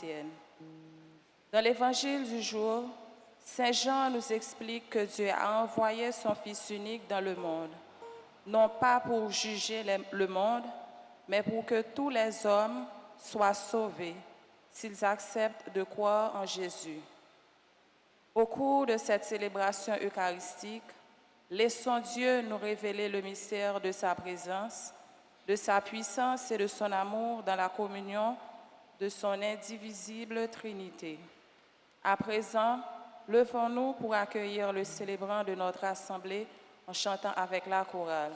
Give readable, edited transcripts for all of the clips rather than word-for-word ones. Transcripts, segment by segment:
chrétienne. Dans l'évangile du jour, Saint Jean nous explique que Dieu a envoyé son Fils unique dans le monde, non pas pour juger le monde, mais pour que tous les hommes soient sauvés s'ils acceptent de croire en Jésus. Au cours de cette célébration eucharistique, laissons Dieu nous révéler le mystère de sa présence, de sa puissance et de son amour dans la communion de son indivisible Trinité. À présent, levons-nous pour accueillir le célébrant de notre assemblée en chantant avec la chorale.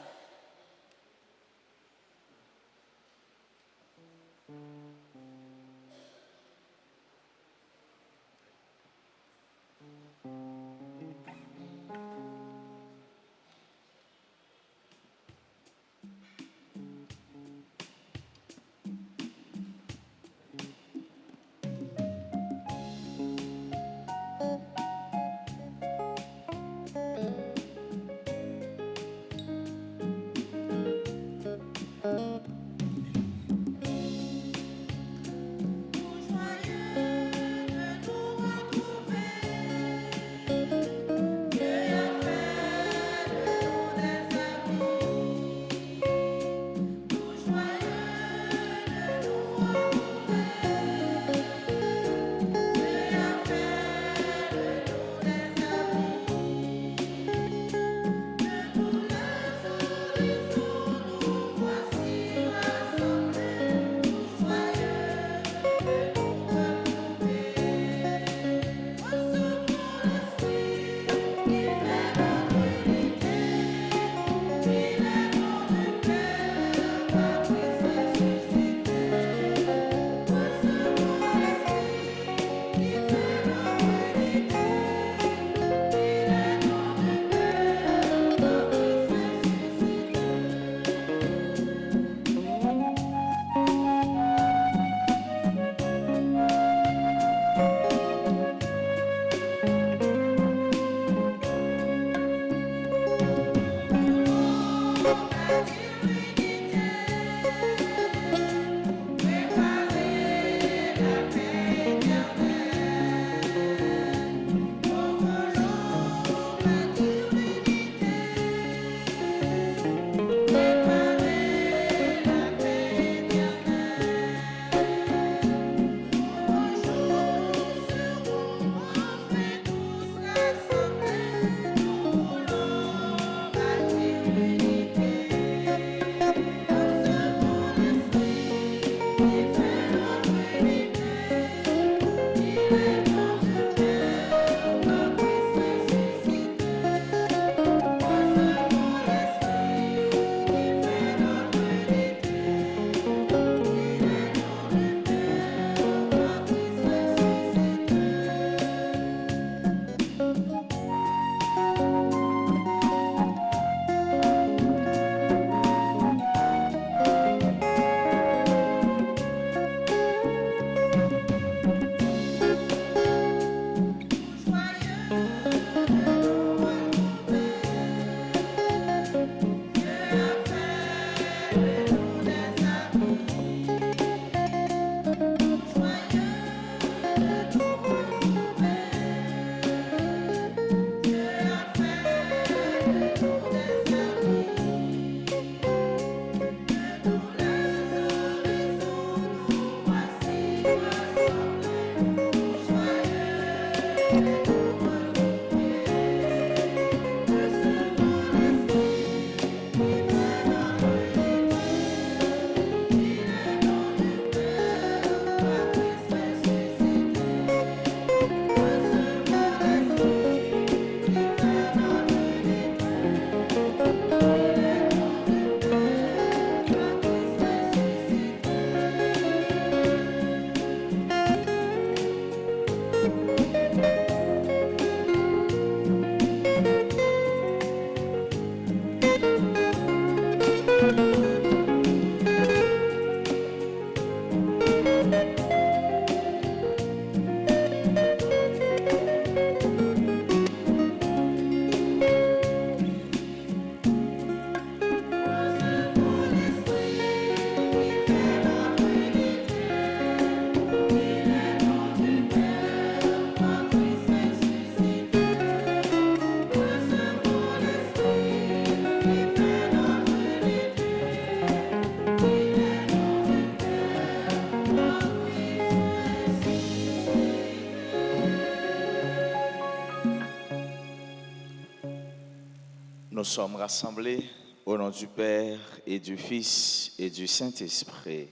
sommes rassemblés au nom du Père et du Fils et du Saint-Esprit.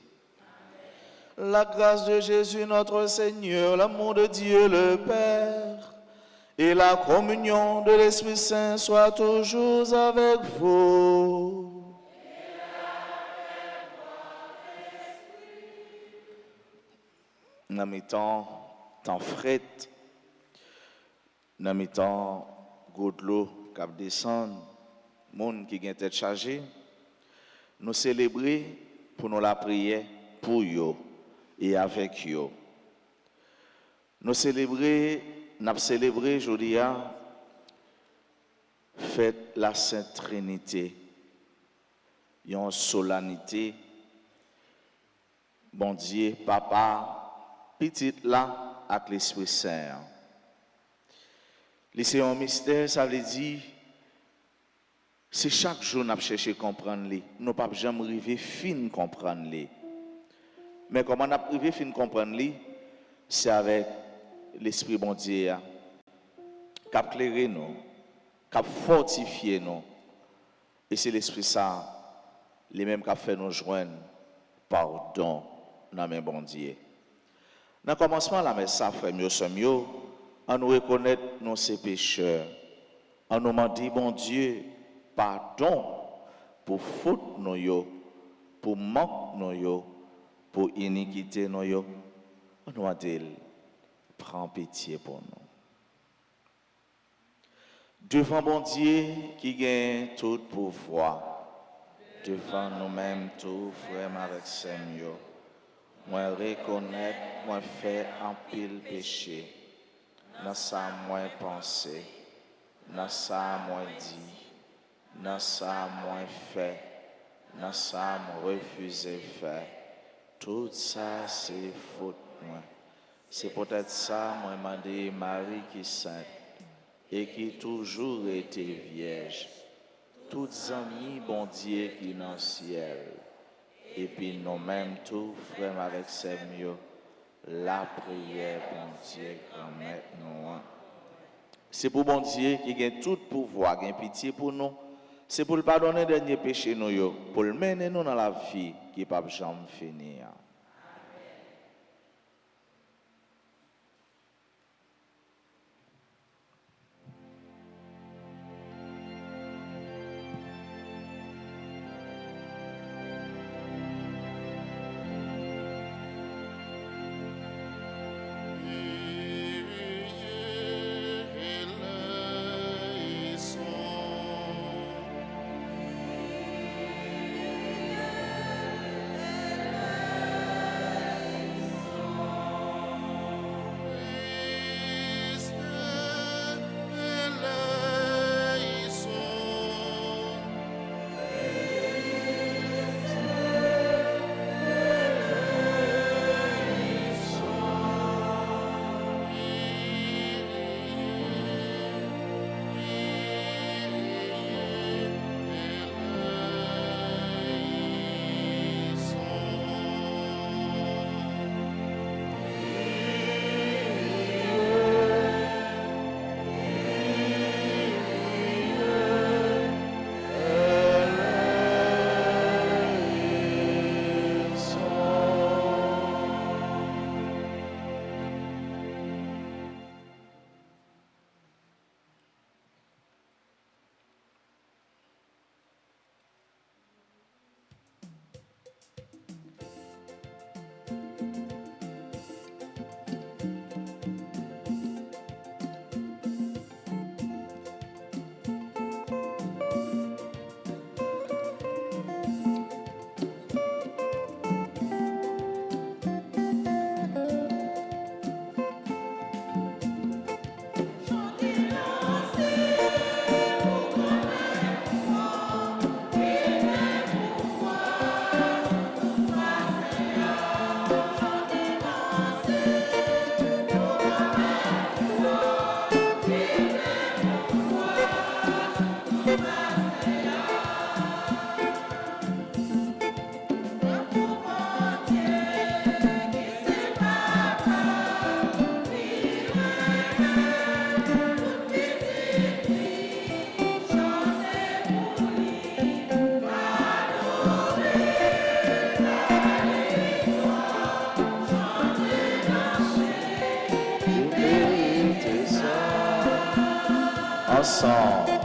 La grâce de Jésus notre Seigneur, l'amour de Dieu le Père et la communion de l'Esprit Saint soient toujours avec vous. Dans mes temps fret, dans mes temps goutte l'eau cap descend, monde qui gagne tête chargée, nous célébrer pour nous la prière pour yo et avec yo. Nous célébrer, n'a célébré aujourd'hui fête la Sainte Trinité. Une solennité, bon Dieu, papa, petit là, avec l'Esprit Saint. C'est un mystère, ça veut dire, c'est chaque jour nous cherchons à comprendre les. Nous ne pouvons pas jamais arriver fin comprendre les. Mais comment on a arrivé fin comprendre les, c'est avec l'Esprit bon Dieu qui a éclairé nous, qui a fortifié nous. Et c'est l'Esprit Saint, les mêmes qui a fait nous joindre pardon dans le bon Dieu. Dans le commencement, la messe, frère, mieux, on nous reconnaît nos ces pécheurs. On nous dit, bon Dieu, pardon pour faute nous, pour manque nous, pour iniquité nous. On nous dit, prends pitié pour nous. Devant bon Dieu qui gagne tout pouvoir, devant nous-mêmes tout frère avec Seigneur, moi reconnaître, moi faire un pile péché, dans ça moi penser, dans ça moi dit, dans ça moi fait, dans ça moi refuser faire. Tout ça c'est faute moi. C'est peut-être ça moi demandé Marie qui sainte et qui toujours été vierge. Toutes amis bon Dieu qui est dans le ciel. Et puis nous-mêmes tous frères avec Seigneur, la prière bon Dieu grand nous. C'est pour bon Dieu qui a tout pouvoir, qui a pitié pour nous. C'est pour le pardonner des derniers péchés nous, pour le mener nous dans la vie qui ne peut jamais finir. ensemble.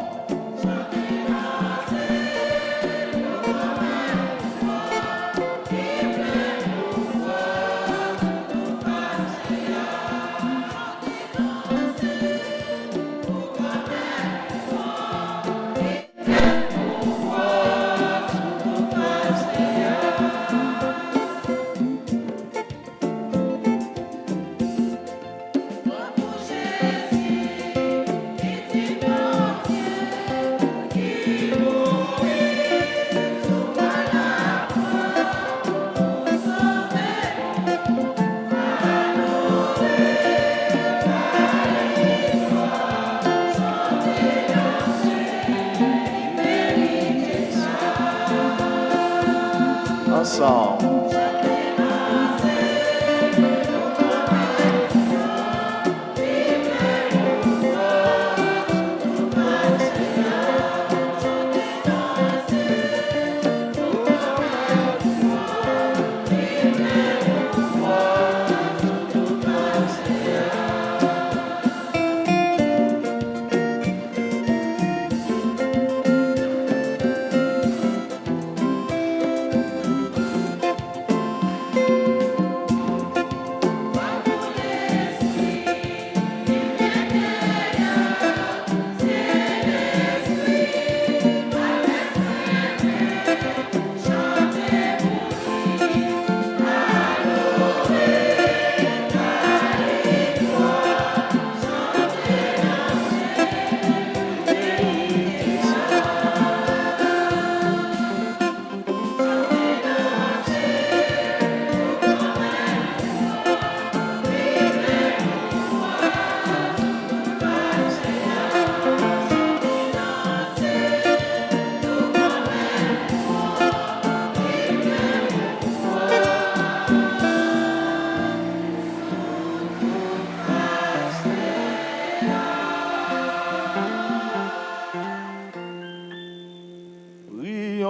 Ensemble.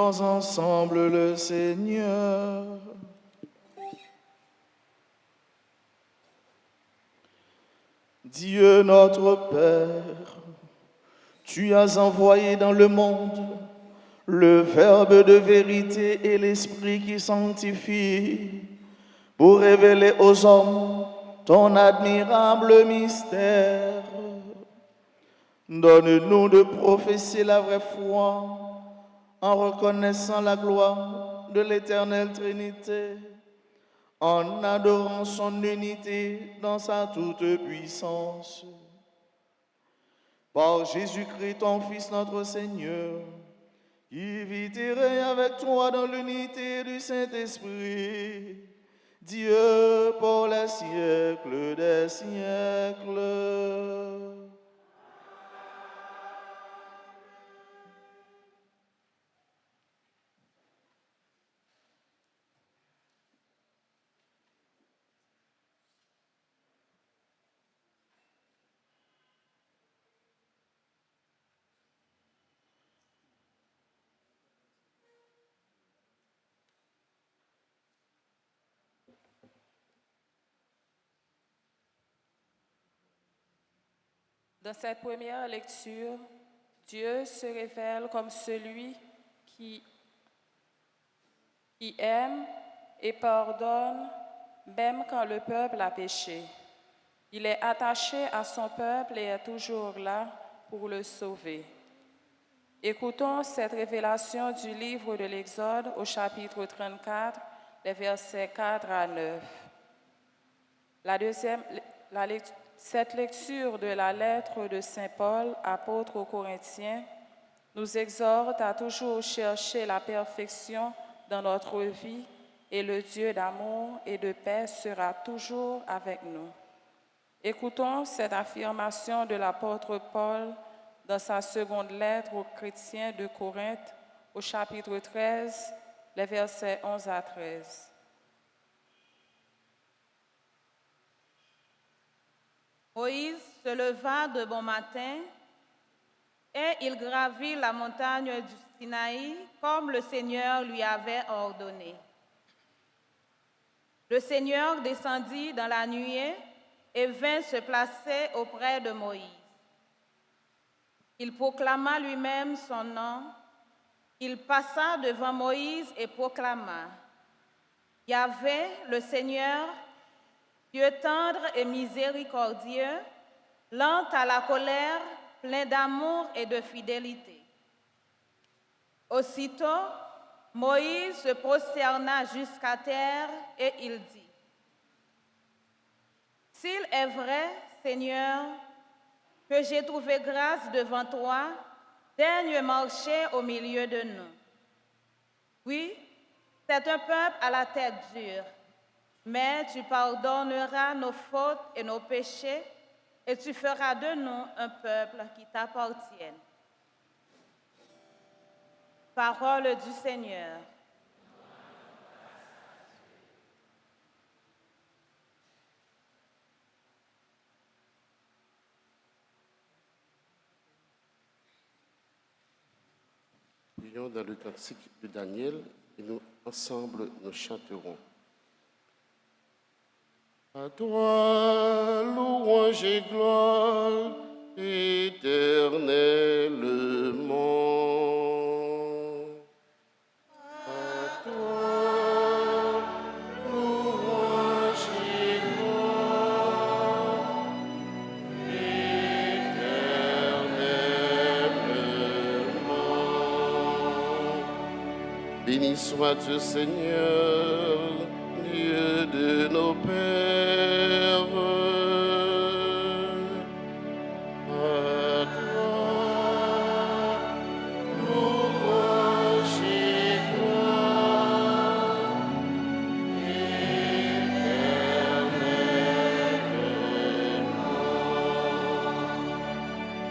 Prions ensemble le Seigneur. Dieu notre Père, tu as envoyé dans le monde le Verbe de vérité et l'Esprit qui sanctifie pour révéler aux hommes ton admirable mystère. Donne-nous de professer la vraie foi en reconnaissant la gloire de l'Éternelle Trinité, en adorant son unité dans sa toute-puissance. Par Jésus-Christ, ton Fils, notre Seigneur, qui vit et règne avec toi dans l'unité du Saint-Esprit, Dieu pour les siècles des siècles. Dans cette première lecture, Dieu se révèle comme celui qui aime et pardonne même quand le peuple a péché. Il est attaché à son peuple et est toujours là pour le sauver. Écoutons cette révélation du livre de l'Exode au chapitre 34, les versets 4 à 9. Cette lecture de la lettre de Saint Paul, apôtre aux Corinthiens, nous exhorte à toujours chercher la perfection dans notre vie et le Dieu d'amour et de paix sera toujours avec nous. Écoutons cette affirmation de l'apôtre Paul dans sa seconde lettre aux chrétiens de Corinthe, au chapitre 13, les versets 11 à 13. Moïse se leva de bon matin et il gravit la montagne du Sinaï comme le Seigneur lui avait ordonné. Le Seigneur descendit dans la nuée et vint se placer auprès de Moïse. Il proclama lui-même son nom. Il passa devant Moïse et proclama: Yahvé, le Seigneur, Dieu tendre et miséricordieux, lent à la colère, plein d'amour et de fidélité. Aussitôt, Moïse se prosterna jusqu'à terre et il dit: S'il est vrai, Seigneur, que j'ai trouvé grâce devant toi, daigne marcher au milieu de nous. Oui, c'est un peuple à la tête dure, mais tu pardonneras nos fautes et nos péchés, et tu feras de nous un peuple qui t'appartienne. Parole du Seigneur. Prions dans le cantique de Daniel et nous, ensemble, nous chanterons. À toi, louange et gloire, éternellement. À toi, louange et gloire, éternellement. Béni sois-tu, Seigneur, Dieu de nos pères. À toi, louange et gloire, éternellement.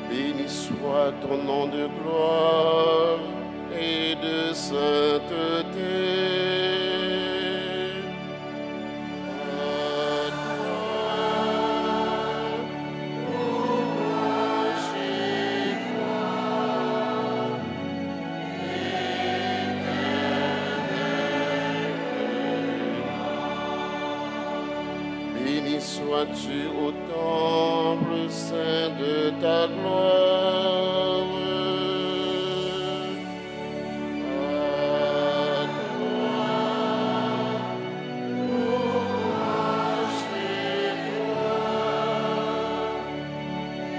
Béni soit ton nom de gloire et de sainteté. Béni sois-tu au temple saint de ta gloire. À toi, louange et gloire,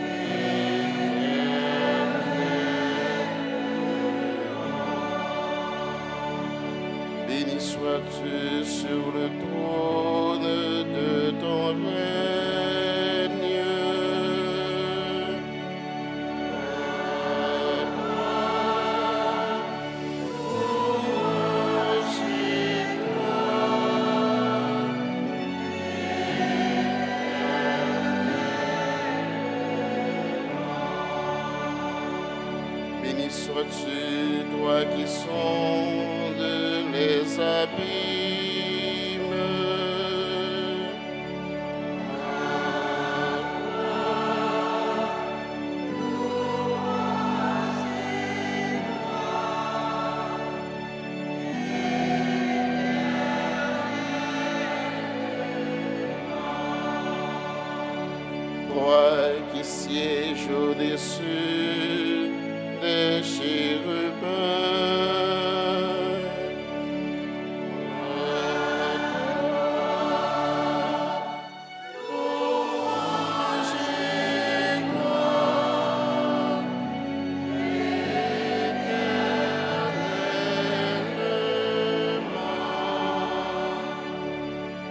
éternellement. Béni sois-tu sur le trône de ton règne. Louange et gloire, éternellement. Béni sois-tu, toi qui sondes les abîmes. Toi qui sièges au-dessus des chérubins.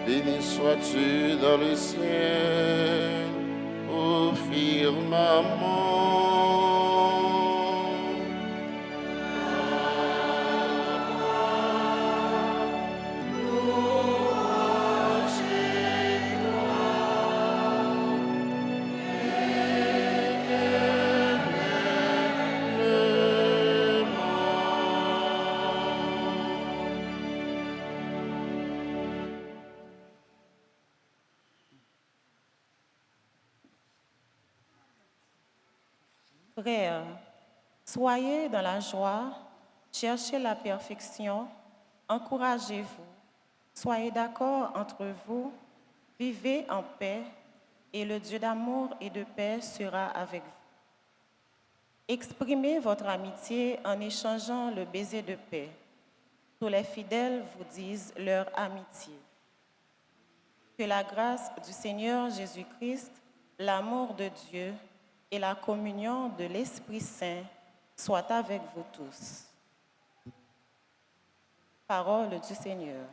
Béni sois-tu dans le ciel, au firmament. Louange et gloire, Frères, soyez dans la joie, cherchez la perfection, encouragez-vous, soyez d'accord entre vous, vivez en paix, et le Dieu d'amour et de paix sera avec vous. Exprimez votre amitié en échangeant le baiser de paix. Tous les fidèles vous disent leur amitié. Que la grâce du Seigneur Jésus-Christ, l'amour de Dieu et la communion de l'Esprit Saint soient avec vous tous. Parole du Seigneur.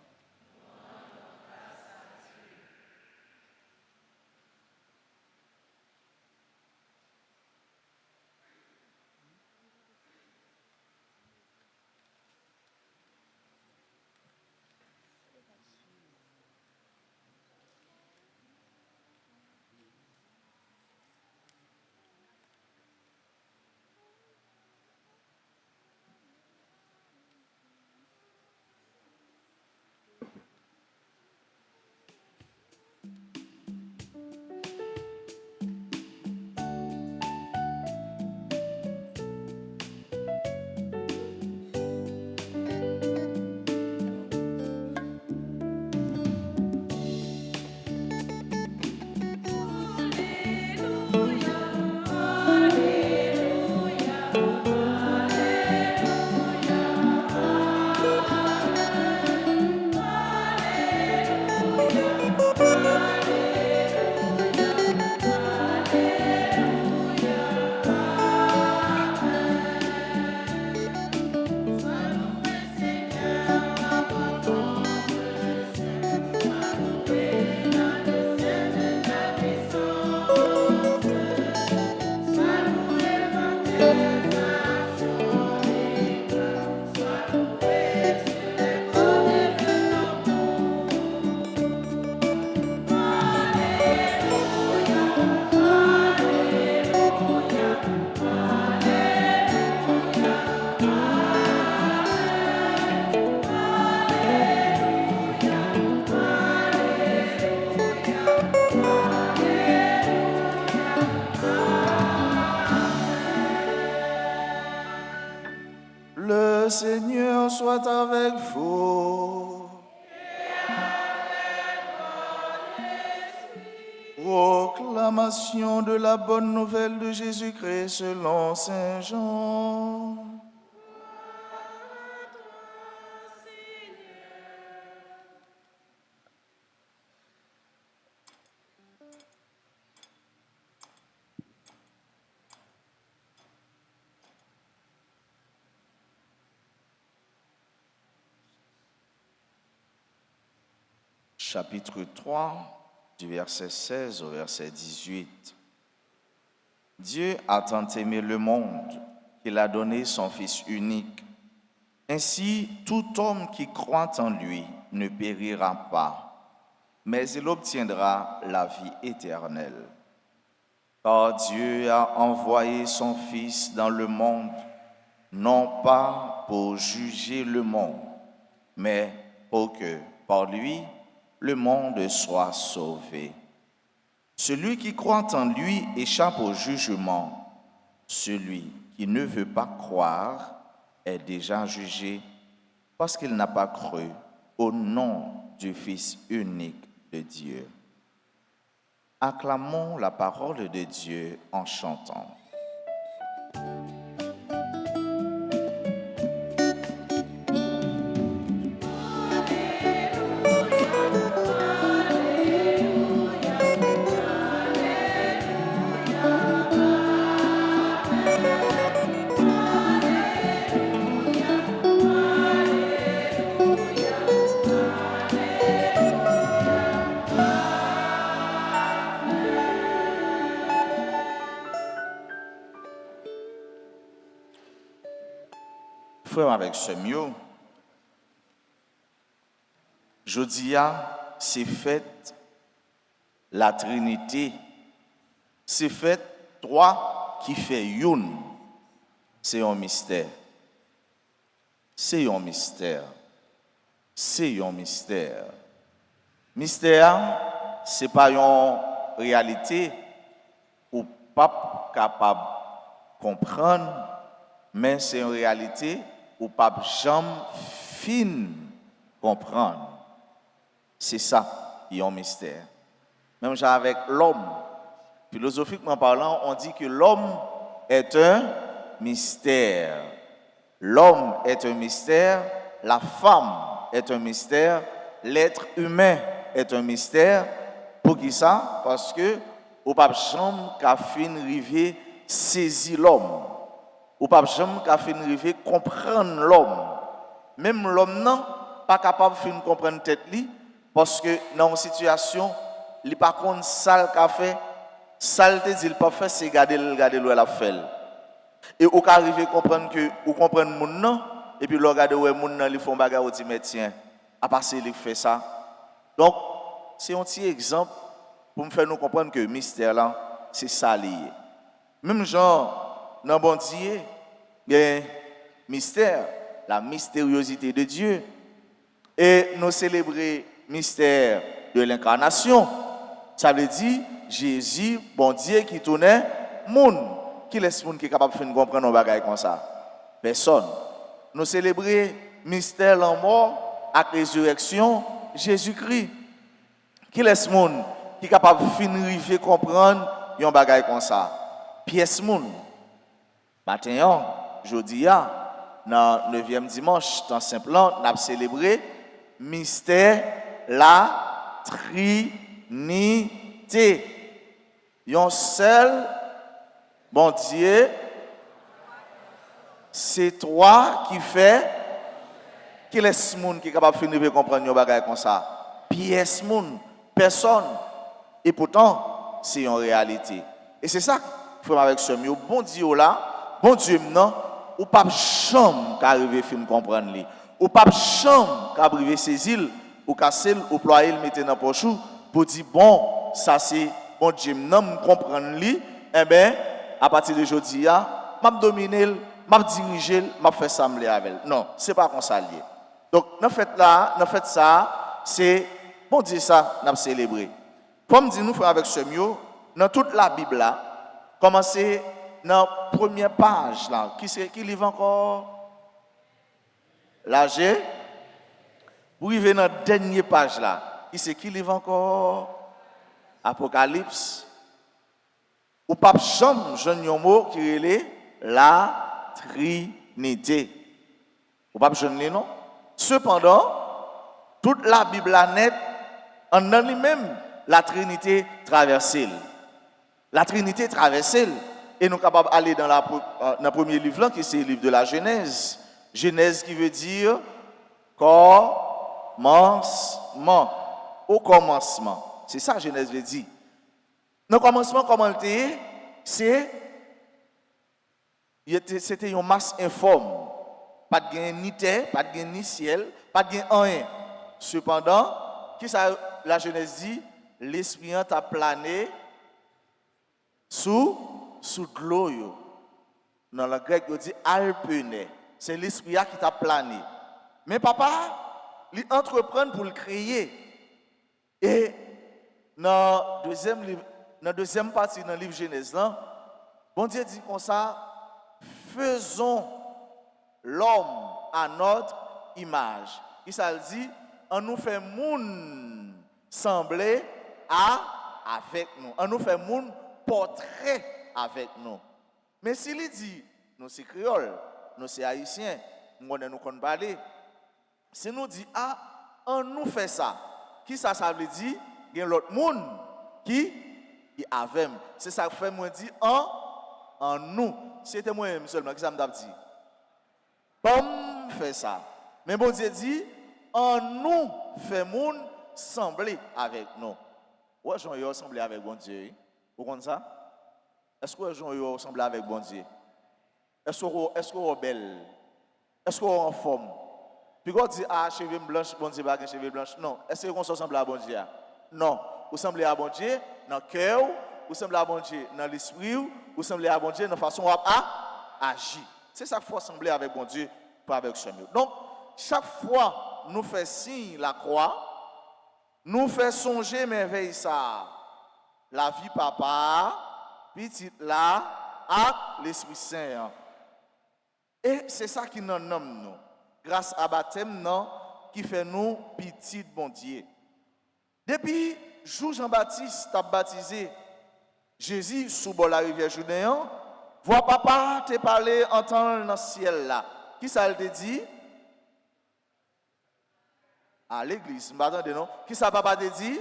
Le Seigneur soit avec vous. Proclamation de la bonne nouvelle de Jésus-Christ selon Saint Jean. Chapitre 3, du verset 16 au verset 18. Dieu a tant aimé le monde qu'il a donné son Fils unique. Ainsi, tout homme qui croit en lui ne périra pas, mais il obtiendra la vie éternelle. Car Dieu a envoyé son Fils dans le monde, non pas pour juger le monde, mais pour que, par lui, le monde soit sauvé. Celui qui croit en lui échappe au jugement. Celui qui ne veut pas croire est déjà jugé parce qu'il n'a pas cru au nom du Fils unique de Dieu. Acclamons la parole de Dieu en chantant. Frère avec ce mieux, Jodia, c'est fait la Trinité, c'est fait trois qui fait une. C'est un mystère. C'est un mystère. C'est un mystère. Mystère, c'est pas une réalité ou pas capable de comprendre, mais c'est une réalité ou pas jamais fin comprendre. C'est ça qui est un mystère. Même avec l'homme, philosophiquement parlant, on dit que l'homme est un mystère. L'homme est un mystère, la femme est un mystère, l'être humain est un mystère. Pour qui ça? Parce que au pape jamais qu'a fin river saisir l'homme. Au pape jamais qu'a fin river comprendre l'homme. Même l'homme non pas capable de comprendre tête li parce que dans une situation, il pas contre ça qu'a fait, saleté il pas fait c'est garder l'où elle a fait. Et ou arriver comprendre que ou comprendre moun non et puis le regarder ouais moun nan li font bagarre au dit mais tiens à passer il fait ça. Donc c'est un petit exemple pour me faire nous comprendre que le mystère là c'est ça lié. Même genre dans bon Dieu, il y a un mystère, la mystériosité de Dieu. Et nous célébrer le mystère de l'incarnation. Ça veut dire Jésus, bon Dieu qui tournait monde. Qui laisse monde qui est capable de faire comprendre un bagage comme ça? Personne. Nous célébrer le mystère de la mort avec la résurrection Jésus-Christ. Qui laisse monde qui est capable de faire comprendre un bagage comme ça? Pièce monde. Maintenant, jeudi, dans le 9e dimanche, dans Saint-Plan, nous avons célébré le mystère la Trinité. Un seul bon Dieu, c'est toi qui fait, qui laisse monde qui est capable de faire comprendre un bagage comme ça. Pièce monde, personne. Et pourtant, c'est une réalité. Et c'est ça, frère avec ce mieux, bon Dieu là, bon Dieu maintenant, ou pas chambre qui arrive à faire comprendre lui. Ou pas chambre qui arrive à saisir, ou casser, ou ployer, le mettre dans poche pour dire bon, ça c'est bon Dieu maintenant, comprendre lui, eh bien, à partir de aujourd'hui, m'a dominer, m'a diriger, m'a fait ça avec. Non, c'est pas comme ça lié. Donc, dans fait ça, c'est bon Dieu ça, n'a célébré. Comme dit nous frère avec ce mieux, dans toute la Bible là, commencez dans la première page là, qui livre encore l'âge, pour arriver dans la dernière page là, qui livre encore Apocalypse. Ou pas jamais jeune mot qui est la Trinité. Ou pas jeune non. Cependant, toute la Bible net en lui-même la Trinité traversée. La Trinité traversée et nous sommes capables d'aller dans le premier livre là qui c'est le livre de la Genèse. Genèse qui veut dire commencement. Au commencement. C'est ça Genèse veut dire. Dans le commencement, comment c'était une masse informe. Pas de gain ni terre, pas de gain ni ciel, pas de gain rien. Cependant, qui ça, la Genèse dit, l'esprit a plané sous de l'eau. Dans le grec, on dit alpene. C'est l'esprit qui t'a plané. Mais papa, il entreprend pour le créer. Et dans la deuxième partie dans le livre Genèse, bon Dieu dit comme ça, faisons l'homme à notre image. Il s'est dit, on nous fait moun sembler avec nous. On nous fait moun portrait avec nous. Mais s'il dit, nous c'est créole, nous c'est haïtien, nous connaissons parler. Si nous dit, on nous fait ça, qui ça veut dire? Il y a l'autre monde qui avec. C'est ça que fait moi dire en nous. C'était moi-même seulement qui ça m'a dit. Bon, fait ça. Mais bon Dieu dit, en nous fait monde sembler avec nous. Ouais, Jean ressemble avec bon Dieu. Vous comprenez ça? Est-ce que Jean ressemble avec bon Dieu? Est-ce qu'on est belle? Est-ce qu'on est en forme? Puis quand on dit cheveux blanches, bon Dieu pas cheveux blanches. Non, est-ce qu'on ressemble à bon Dieu? Non, vous semblez à bon Dieu dans le cœur, vous semblez à bon Dieu dans l'esprit, vous semblez à bon Dieu dans la façon à agir. C'est ça qu'il faut sembler avec bon Dieu, pas avec ce mieux. Donc, chaque fois nous faisons signe la croix, nous faisons songer merveille ça. La vie papa, petite là, avec l'Esprit Saint. Et c'est ça qui nous nomme nous. Grâce à baptême, non, qui fait nous petit bon Dieu. Depuis jour Jean-Baptiste a baptisé Jésus sous la rivière Jourdain, Vois papa te parler entendre dans le ciel là. Qui ça te dit? À l'église, m'attendez non? Qui ça papa te dit?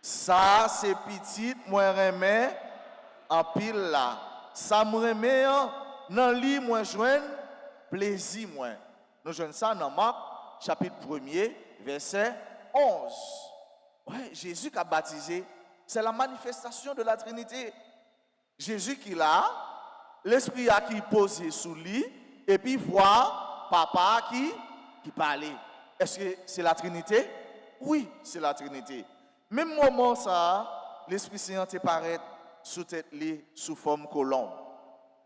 Ça c'est petit moi remets en pile là. Ça me remet dans lit moi joindre plaisir moi. Nous joignons ça dans Marc chapitre 1er verset 11. Ouais, Jésus qui a baptisé, c'est la manifestation de la Trinité. Jésus qui l'a, l'esprit a qui posé sous lui et puis voit papa qui parlait. Est-ce que c'est la Trinité? Oui, c'est la Trinité. Même moment ça, l'Esprit Saint te paraît sous tête li, sous forme colombe.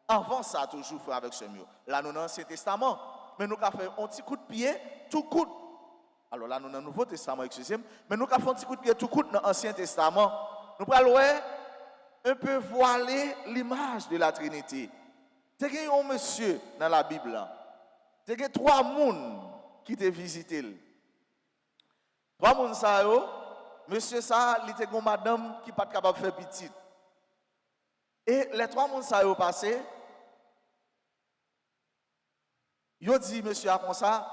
Avant ça, toujours fait avec ce mieux. Là, nous dans l'Ancien Testament, mais nous avons fait un petit coup de pied, tout coup. Alors là, nous dans le Nouveau Testament, excusez-moi, mais nous avons fait un petit coup de pied, tout coup dans l'Ancien Testament. Nous allons un peu voiler l'image de la Trinité. Il y a un monsieur dans la Bible. Il y a 3 personnes qui t'ont visité. 3 personnes, ça, monsieur, ça, il était une madame qui n'est pas capable de faire petite. Et les 3 personnes, ça, ont passé. Ils ont dit, monsieur, comme ça,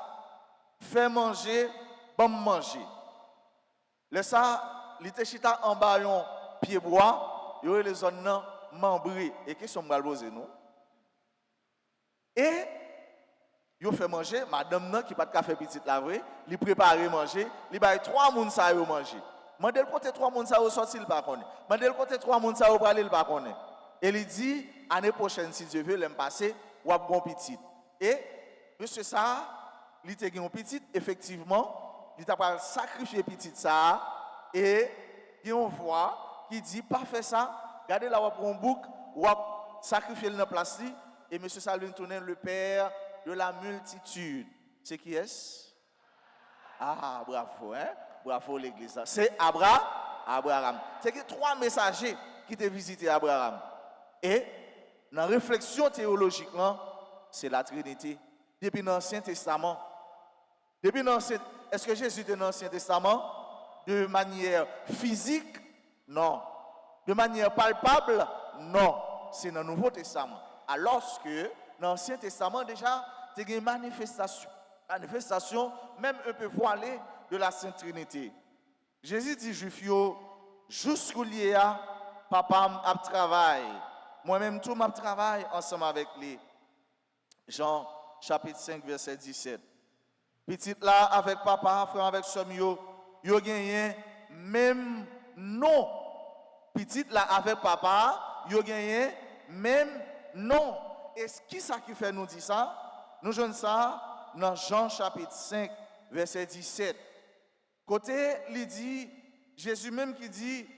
fais manger, bon manger. Le ça, il était chita en bas, pied bois. Il y a les zones membrées. Et qu'est-ce qu'on va poser nous? Et il fait manger, madame qui n'a pas de café petit la vraie, il prépare manger, il va 3 personnes ça manger. Mandel côté 3 personnes ça sorti le pas connaît. Mandel côté 3 personnes ça aller le pas connaît. Et il dit année prochaine si Dieu veut l'aime passer ou a bon petit. Et monsieur ça, il était un petit effectivement, il t'a pas sacrifié petit ça et on voit qui dit pas faire ça, regardez là on un bouc ou sacrifier dans place et monsieur Salvin tourne le père de la multitude. C'est qui est-ce? Ah bravo hein, bravo l'église. C'est Abraham. C'est que 3 messagers qui t'ont visité Abraham. Et dans la réflexion théologique c'est la Trinité. Depuis l'Ancien Testament. Est-ce que Jésus était dans l'Ancien Testament de manière physique? Non. De manière palpable? Non. C'est dans le Nouveau Testament. Alors que dans l'Ancien Testament, déjà, il y a une manifestation, même un peu voilée, de la Sainte Trinité. Jésus dit, Juif, jusqu'où il y a, papa m'a travaillé. Moi-même, tout m'a travaillé ensemble avec lui. Jean, chapitre 5, verset 17. Petite là, avec papa, frère avec somme, yo gagné même non. Petite là, avec papa, yo gagné même non. Et ce qui ça qui fait nous dire ça? Nous jouons ça dans Jean chapitre 5, verset 17. Côté, il dit, Jésus même qui dit,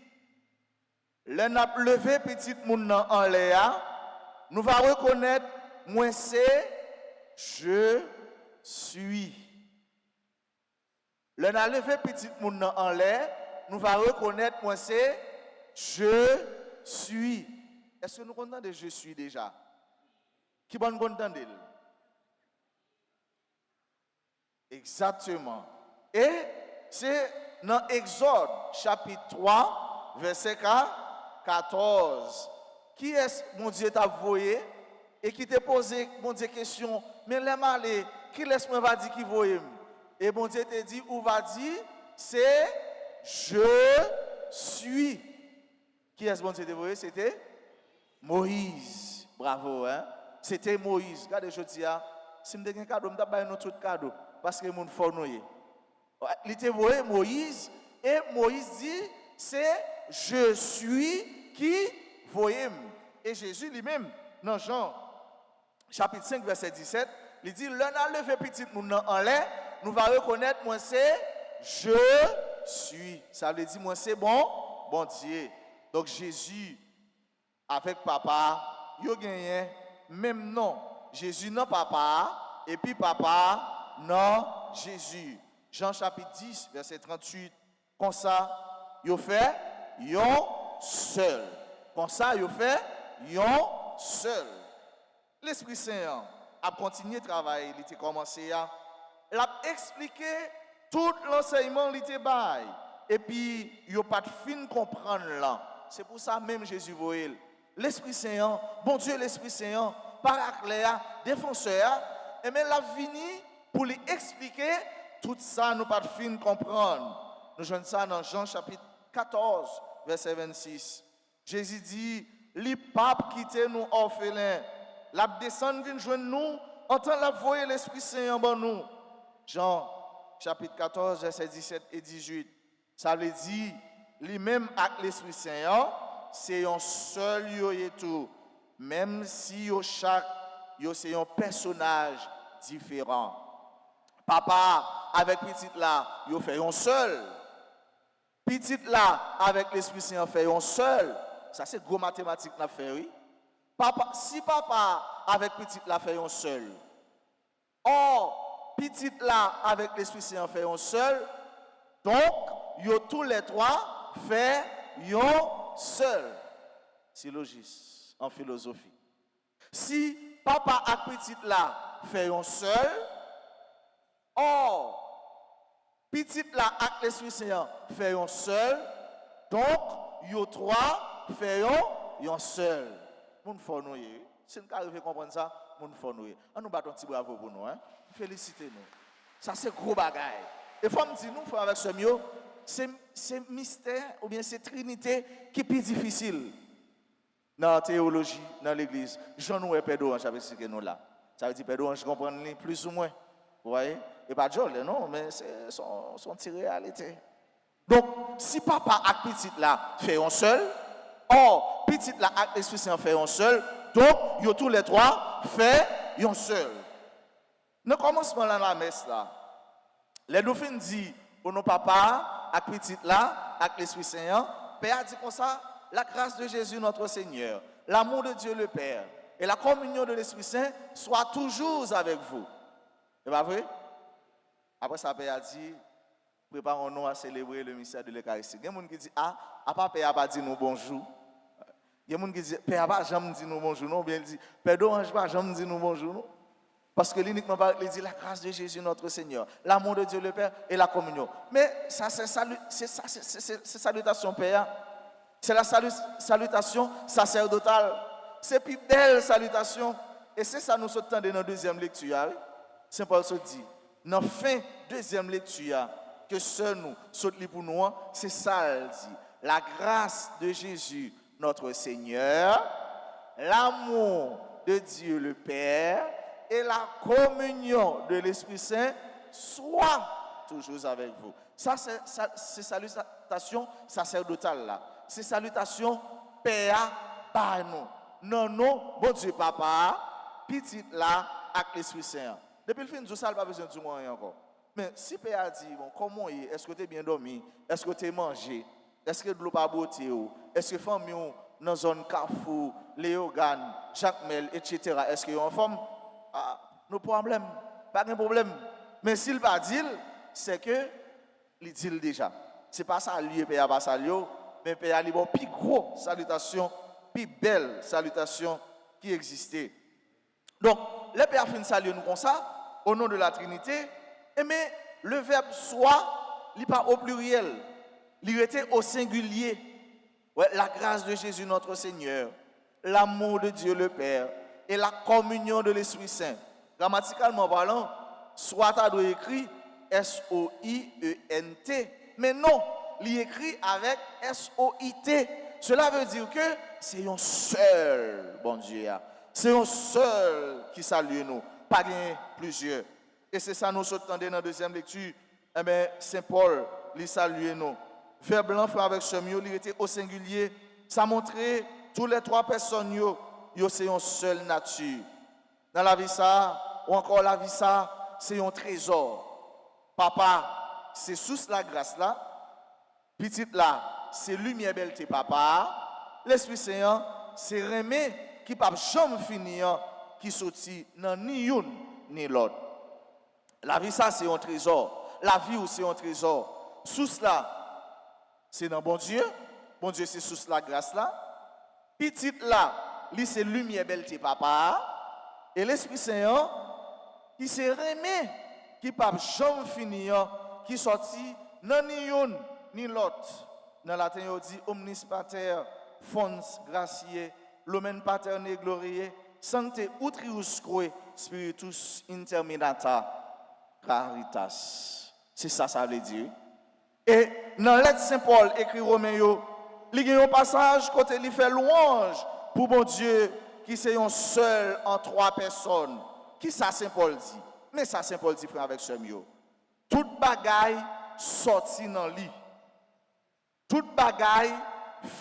l'un a levé petite moun en l'air, nous va reconnaître, moi c'est, je suis. L'un a levé petite moun en l'air, nous va reconnaître, moi c'est, je suis. Est-ce que nous comptons de je suis déjà? Qui bon content d'elle? Exactement. Et c'est dans Exode chapitre 3, verset 14. Qui est-ce mon Dieu t'a voyé et qui t'a posé mon Dieu question, mais les malais, qui laisse-moi va dire qui voyait? Et mon Dieu t'a dit, ou va dire, c'est je suis. Qui est-ce mon Dieu t'a voyé? C'était Moïse. Bravo, hein? C'était Moïse. Regardez, je dis, si je me un cadeau, je vais vous tout cadeau. Parce que je suis fort. Il était voyé Moïse. Et Moïse dit, c'est je suis qui voyait. Et Jésus lui-même, dans Jean, chapitre 5, verset 17, il dit, l'un a levé petit moun en l'air, nous va reconnaître, moi c'est je suis. Ça veut dire, moi c'est bon Dieu. Donc Jésus, avec papa, il a gagné même nom. Jésus non papa, et puis papa non Jésus. Jean chapitre 10, verset 38. Comme ça, il fait yon seul. Comme ça, il fait yon seul. L'Esprit Saint a continué de travailler, il a commencé à expliquer tout l'enseignement qu'il a bail. Et puis, il n'y a pas de fin comprendre là. C'est pour ça même Jésus voyait. l'Esprit Saint, bon Dieu l'Esprit Saint, Paracléa, défenseur, et bien la fini pour lui expliquer tout ça, nous pas de fin comprendre. Nous jouons ça dans Jean chapitre 14, verset 26. Jésus dit, les papes quitter nous orphelins, la descendre vient joindre nous, en temps la voyer l'Esprit Saint en nous. Jean chapitre 14, verset 17 et 18. Ça veut dire, lui-même avec l'Esprit Saint, c'est un seul yo et tout. Même si yo chaque yo c'est un personnage différent. Papa avec petite là, yo fait un seul. Petite là avec l'Esprit Saint fait un seul. Ça c'est gros mathématique n'a fait oui. Papa si papa avec petite là fait un seul. Or petite là avec l'Esprit Saint fait un seul. Donc yo tous les trois fait un seul. C'est logique en philosophie. Si papa et petite là fait un seul, or petite là et l'Esprit Saint fait un seul, donc yo trois fait un seul. Moun faut nous. Si nous arrivons à comprendre ça, moun faut nous. On nous battons un petit bravo pour nous, hein. Félicitez-nous. Ça c'est gros bagaille. Et faut me dire nous faut avec ce mieux, c'est mystère ou bien c'est trinité qui est plus difficile. Dans la théologie, dans l'église, Jean nous et Pedro, j'avais expliqué nous là. Ça veut dire Pedro, je comprends plus ou moins. Vous voyez? Et pas Joel, non, mais c'est son réalité. Donc, si papa et petite là fait un seul, or petite là et l'Esprit Saint fait un seul, donc, yo tous les trois fait un seul. Nous commençons dans la messe là. Les dauphins disent pour nos papas, et petite là, avec l'Esprit Saint, Père a dit comme ça, la grâce de Jésus notre Seigneur, l'amour de Dieu le Père et la communion de l'Esprit Saint soient toujours avec vous. C'est pas vrai? Après ça, Père a dit, préparons-nous à célébrer le mystère de l'Eucharistie. Il y a des gens qui disent, Papa Père n'a pas dit nous bonjour. Il y a des gens qui disent, Père n'a pas jamais dit nous bonjour. Non, bien il dit, Père d'Orange n'a pas jamais dit nous bonjour. Non? Parce que l'uniquement il dit la grâce de Jésus notre Seigneur, l'amour de Dieu le Père et la communion. Mais ça c'est salutation Père. C'est la salutation sacerdotale. C'est plus belle salutation. Et c'est ça nous sommes dans la deuxième lecture. Saint Paul se dit, dans la fin deuxième lecture, que seul nous, saute pour nous, c'est ça elle dit. La grâce de Jésus notre Seigneur, l'amour de Dieu le Père et la communion de l'Esprit Saint soit toujours avec vous. Ça, c'est salutation sacerdotale là. C'est salutation Père par nous. Non, non, bon Dieu Papa, petit là, avec l'Esprit Saint. Depuis le fin de ça, il n'y a pas besoin de dire rien encore. Mais si Père a dit, bon, comment est, est-ce que tu es bien dormi? Est-ce que tu es mangé? Est-ce que tu n'as pas beauté? Est-ce que famille dans la zone Carrefour, Léogane, Jacques Mel, etc. Est-ce qu'il y a une forme? Nos problèmes, pas de problème. Mais s'il ne pas dit, c'est que il dit déjà. Ce n'est pas ça lui, Père, pas ça lui, mais Père a une plus grosse salutation, plus belle salutation qui existait. Donc, le Père fin salue nous comme ça, au nom de la Trinité, mais le verbe soit, il n'est pas au pluriel, il était au singulier. Ouais, la grâce de Jésus notre Seigneur, l'amour de Dieu le Père et la communion de l'Esprit Saint. Grammaticalement parlant, soit tu dois écrit S-O-I-E-N-T, mais non, il écrit avec S-O-I-T. Cela veut dire que c'est un seul, bon Dieu, c'est un seul qui salue nous, pas plusieurs. Et c'est ça nous sommes dans la deuxième lecture, eh bien, Saint Paul, il salue nous. Verbe blanc fait avec ce mieux, il était au singulier, ça montrait tous les trois personnes, yo c'est une seule nature. Dans la vie ça, ou encore la vie ça, c'est un trésor. Papa, c'est sous la grâce là. Petite là, c'est lumière belleté papa. L'Esprit Saint, c'est remé qui pas jamais finir, qui sorti dans ni une ni l'autre. La vie ça, c'est un trésor. La vie aussi c'est un trésor. Sous là, c'est dans bon Dieu. Bon Dieu, c'est sous la grâce là. Petite là, lui c'est lumière belleté papa. Et l'Esprit Saint, qui s'est remis, qui pas jamais finir, qui sorti non ni une ni l'autre. Dans la latin, on dit omnis pater, fons gratiae, Lumen Paterne Gloriae, Sancte Utriusque Spiritus Interminata Caritas. C'est ça, ça veut dire. Et dans lettre Saint Paul écrit Romain, il y a un passage côté il fait louange pour bon Dieu qui c'est un seul en trois personnes. Qui ça Saint Paul dit? Mais ça Saint Paul dit frère avec ce mieux. Toute bagaille sorti dans lit. Toute bagaille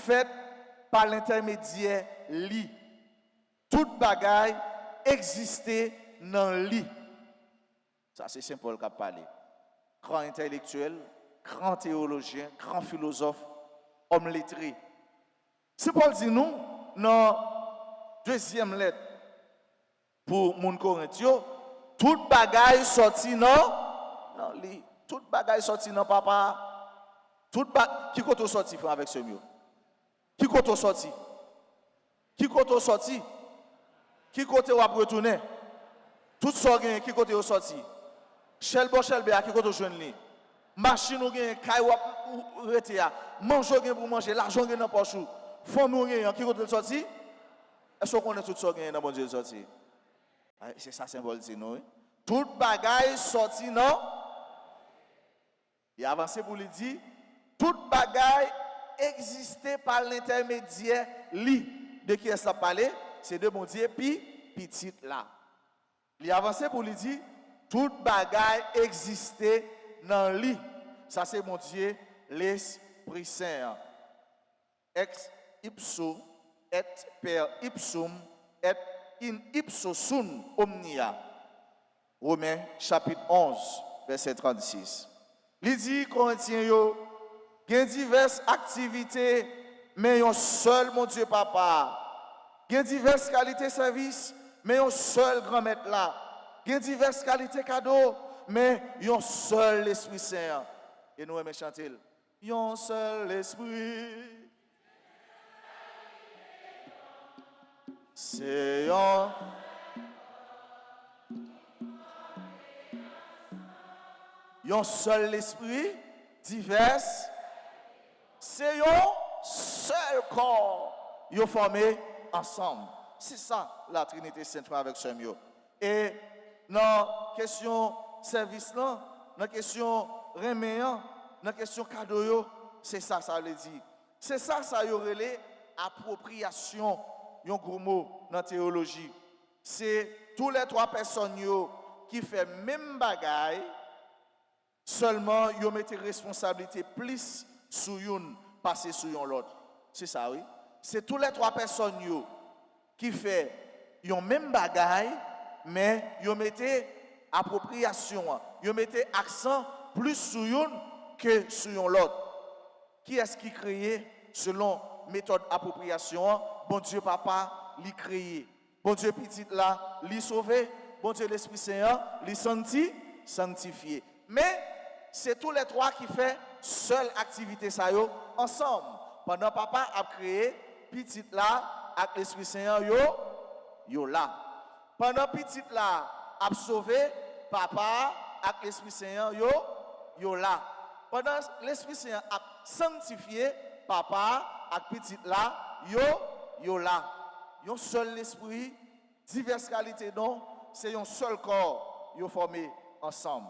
faite par l'intermédiaire lit. Toute bagaille existait dans lit. Ça c'est Saint Paul qui a parlé. Grand intellectuel, grand théologien, grand philosophe, homme lettré. Saint Paul dit nous dans deuxième lettre pour mon Corinthio, toute bagaille sorti dans lit. Toute bagaille sorti dans papa. Qui côté sorti frère avec ce mieux? Qui côté sorti? Qui côté sorti? Qui côté va retourner? Tout ça gagne qui côté sorti? Chelbo à qui côté joindre li? Machine ou gagne kay ou rete a. Manger gagne pour manger, l'argent gagne dans poche. Famille gagne qui côté sorti? Est-ce qu'on connaît tout ça gagne dans bon Dieu sorti? C'est ça symbole dit nous. Toute bagaille sorti non. Il a avancé pour lui dire toute bagaille existait par l'intermédiaire li. De qui est ça parlé? C'est de bon Dieu puis petit là. Il a avancé pour lui dire toute bagaille existait dans li. Ça c'est mon Dieu l'Esprit Saint. Ex ipso et per ipsum et in ipso sun omnia. Romains chapitre 11 verset 36. Il dit Corinthiens yo gen diverses activités mais un seul mon Dieu papa. Gen diverses qualités service mais un seul grand maître là. Gen diverses qualités cadeaux mais un seul l'Esprit Saint. Et nous aimons chanter. Un seul esprit. C'est un seul esprit, divers, c'est un seul corps, ils sont formés ensemble. C'est ça la Trinité Sainte avec ce mieux. Et dans la question service, dans la question reméant, dans la question cadeau, c'est ça, ça veut dire. C'est ça, ça y aurait appropriation, un gros mot dans la théologie. C'est tous les trois personnes qui font même bagaille. Seulement, ils mettent responsabilité plus sur une, passer sur l'autre. C'est ça, oui. C'est tous les trois personnes qui font une même bagaille, mais ils mettent appropriation, ils mettent accent plus sur une que sur l'autre. Qui est-ce qui crée selon méthode appropriation? Bon Dieu papa, l'y créé. Bon Dieu petit là, l'y sauvé. Bon Dieu l'Esprit Saint, l'y sanctifié. Mais c'est tous les trois qui font seule activité ça yo ensemble. Pendant papa a créé petit là avec l'Esprit Saint yo là. Pendant petit là a sauvé papa avec l'Esprit Saint yo là. Pendant l'Esprit Saint a sanctifié papa avec petit là yo là. Un seul esprit, diverses qualités non, c'est un seul corps yo formé ensemble.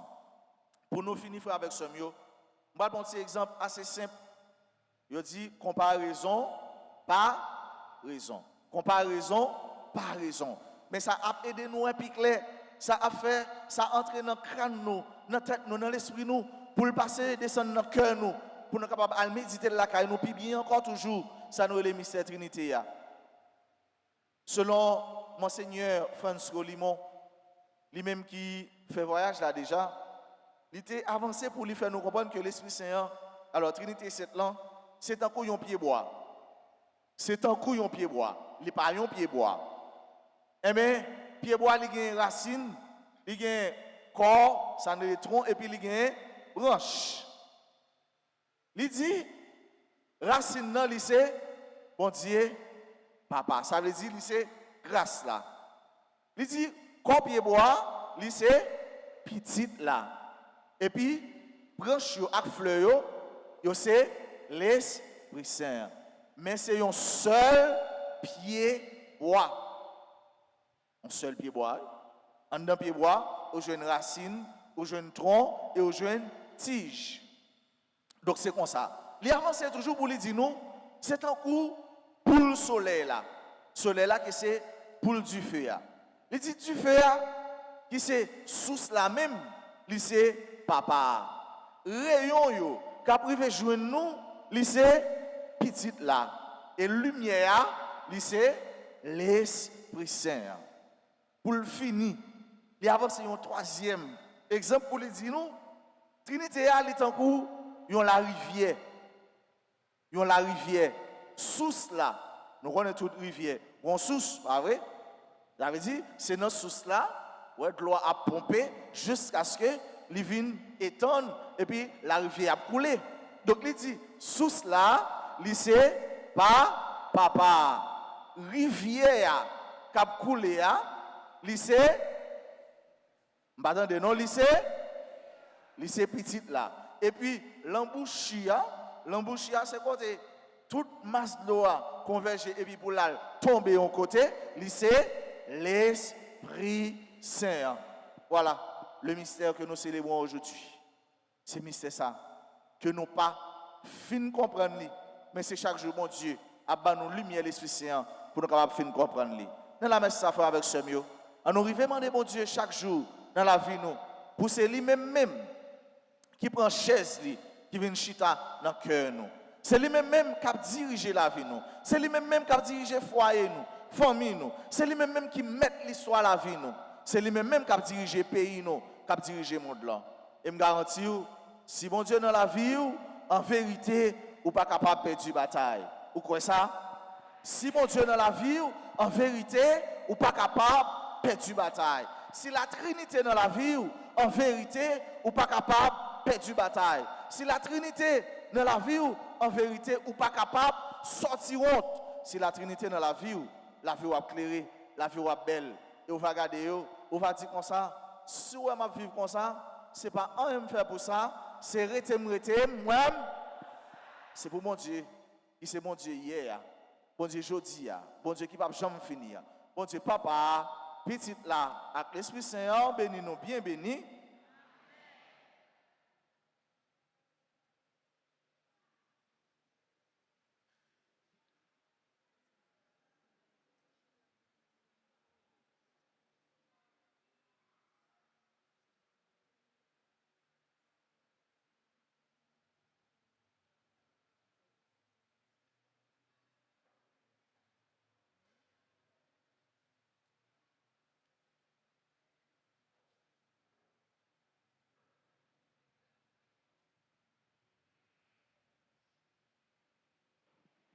Pour nous finir avec ce mieux, je vais donner un exemple assez simple. Je dis comparaison, pas raison. Comparaison, pas raison. Mais ça a aidé nous un peu clair. Ça a fait, ça a entré dans le crâne nous, dans la tête nous, dans l'esprit nous, pour le passer, descendre dans le cœur nous, pour nous capables de méditer la caille nous, puis bien encore toujours, ça nous est le mystère Trinité. Selon Monseigneur François Limon, lui-même qui fait voyage là déjà, il était avancé pour lui faire nous comprendre que l'Esprit Saint, alors Trinité 7 là, c'est un couillon pied bois. C'est un couillon pied bois. Il n'est pas un pied bois. Eh bien, pied bois, il a une racine, il a un corps, ça ne tronc, et puis il a une branche. Il dit, racine non, il c'est, bon Dieu, papa. Ça veut dire, il c'est grâce là. Il dit, corps pied bois, il c'est petite là. Et puis, branche avec fleur, c'est l'Esprit Saint. Mais c'est un seul pied bois. Un seul pied bois. En d'un pied bois, au une racine, au un tronc et au une tige. Donc c'est comme ça. Il avance toujours pour lui dire nous, c'est un coup pour le soleil là. Soleil là qui c'est pour du feu là. Il dit du feu là qui c'est sous la même, il c'est papa. Rayon yo qu'a privé joindre nous, il c'est petite là. Et lumière, il c'est l'Esprit Saint. Pour le finir, il avance un troisième exemple pour lui dire nous, Trinité elle est en cours, yon la rivière. Yon la rivière. Source là. Nous connaissons toute rivière. Bon source, pas vrai? Ça veut dire, c'est notre source là, où de l'eau a pompé jusqu'à ce que les vignes étendent et puis la rivière a coulé. Donc il dit, source là, c'est pas papa. Rivière qui a coulé, c'est, non, c'est petite là. Et puis, l'embouchia, c'est côté, toute masse d'eau a convergé et puis pour la tomber en côté, c'est l'Esprit Saint. Voilà le mystère que nous célébrons aujourd'hui. C'est mystère ça, que nous pas fin comprendre, mais c'est chaque jour, mon Dieu, à nous lumière l'Esprit Saint pour nous capables fin comprendre. Dans la messe, ça fait avec ce mieux. À nous arriver, mon Dieu, chaque jour dans la vie, nous, pour c'est lui-même qui prend chaise qui vient chita dans le cœur nous. C'est lui-même qui a dirigé la vie nous. C'est lui-même qui a dirigé foyer nous, famille nous. C'est lui-même qui met l'histoire la vie nous. C'est lui-même qui a dirigé pays nous, qui a dirigé le monde là. Et me garantis si mon Dieu dans la vie en vérité ou pas capable de perdre une bataille. Ou quoi ça? Si mon Dieu dans la vie en vérité ou pas capable de perdre une bataille. Si la Trinité dans la vie en vérité ou pas capable perdre bataille. Si la Trinité dans la vie en vérité ou pas capable sortir honte. Si la Trinité dans la vie va éclairer, la vie va belle et on va regarder on va dire comme ça, si on va vivre comme ça, c'est pas un me faire pour ça, c'est rete moi c'est pour mon Dieu. Qui c'est mon Dieu hier, bon Dieu aujourd'hui, bon Dieu qui va jamais finir. Bon Dieu papa, petite là avec l'Esprit Saint, bénis nous bien bénis.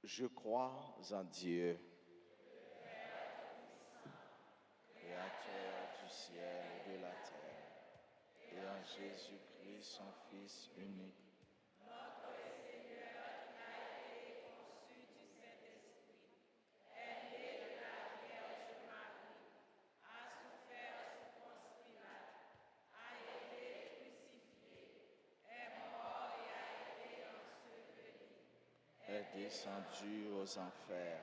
Je crois en Dieu, créateur du ciel et de la terre, et en Jésus-Christ, son Fils unique, est descendu aux enfers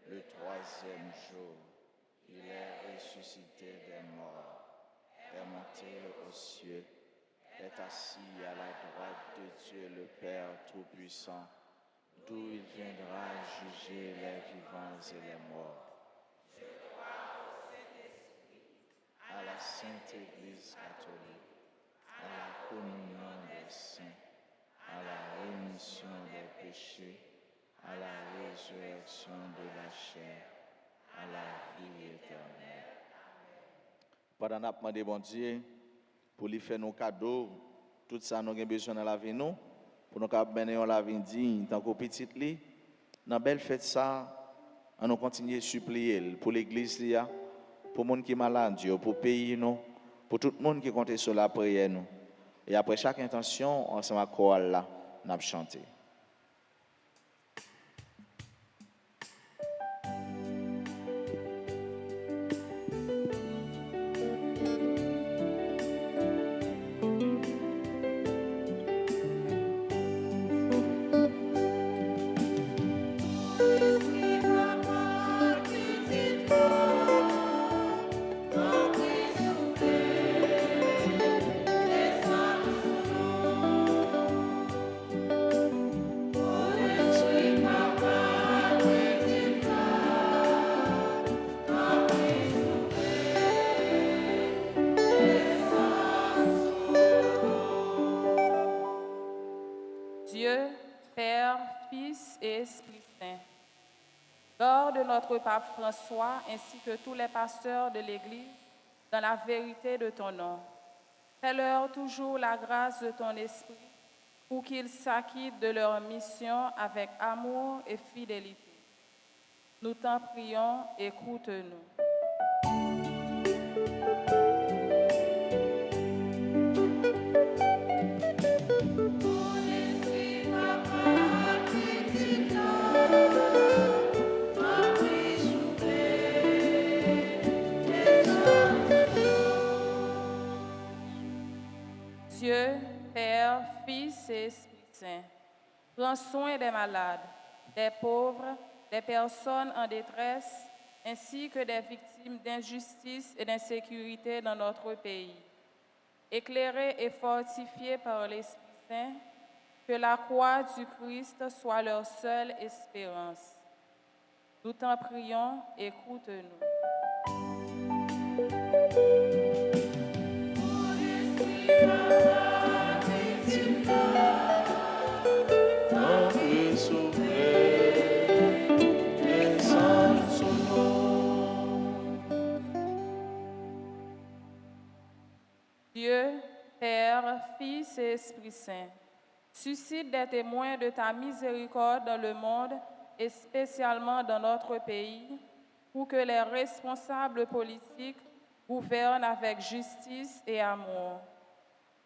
le troisième jour. Il est ressuscité des morts, est monté aux cieux, est assis à la droite de Dieu le Père Tout-Puissant, d'où il viendra juger les vivants et les morts. Je crois au Saint-Esprit, à la Sainte Église catholique, à la communion des saints, à la rémission des péchés, à la résurrection de la chair, à la vie éternelle. Pendant que nous demandons bon Dieu pour lui faire nos cadeaux, tout ça nous avons besoin dans la vie nous, pour nous mener la vie digne, tant qu'au petit lit, dans la belle fête ça, on nous continue à supplier pour l'église, pour les gens qui sont malades, pour le pays, pour tout le monde qui compte sur la prière. Nous. Et après chaque intention, ensemble à chorale là, nous avons chanté. Papa. Garde notre pape François ainsi que tous les pasteurs de l'Église dans la vérité de ton nom. Fais-leur toujours la grâce de ton esprit pour qu'ils s'acquittent de leur mission avec amour et fidélité. Nous t'en prions, écoute-nous. Dieu, Père, Fils et Esprit Saint, prends soin des malades, des pauvres, des personnes en détresse, ainsi que des victimes d'injustice et d'insécurité dans notre pays. Éclairés et fortifiés par l'Esprit Saint, que la croix du Christ soit leur seule espérance. Nous t'en prions, écoute-nous. Dieu, Père, Fils et Esprit Saint, suscite des témoins de ta miséricorde dans le monde et spécialement dans notre pays, pour que les responsables politiques gouvernent avec justice et amour.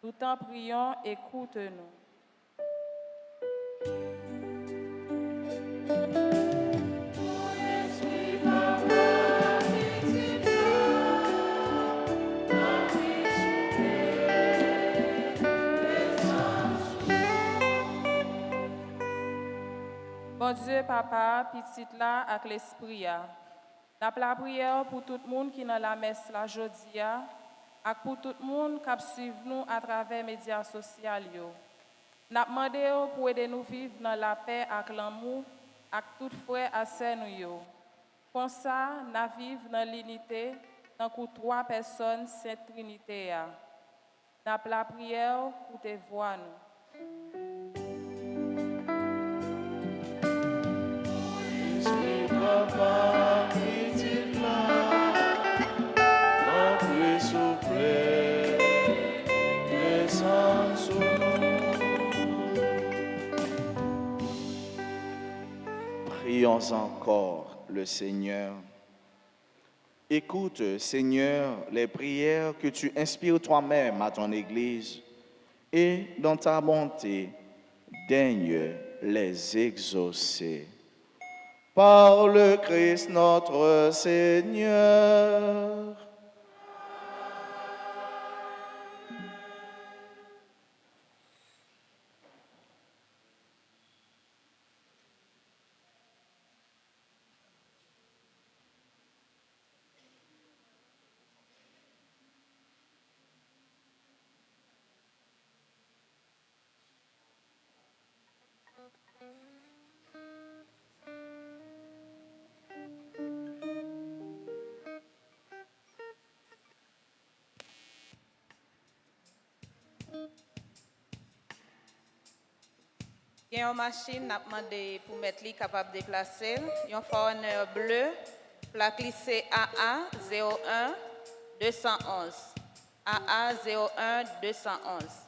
Nous t'en prions, écoute-nous. Bon Dieu, Papa, petite là, avec l'esprit. N'a la prière pour tout le monde qui est dans la messe la jodi et pour tout le monde qui suit nous à travers les médias sociaux. N'a demandé pour aider nous vivre dans la paix et l'amour avec tout frère à sœur nous. Comme ça, n'a vivre dans l'unité tant que trois personnes Sainte Trinité. N'a la prière pour te voir nous. Papa, petite là, notre soufflet, descend sur nous. Prions encore le Seigneur. Écoute, Seigneur, les prières que tu inspires toi-même à ton Église et dans ta bonté, daigne les exaucer. Par le Christ notre Seigneur. Il y a une machine n'a demandé pour mettre lui capable de déplacer. Il y a un fourneur bleu, plaque lycée AA 01 211. AA 01 211.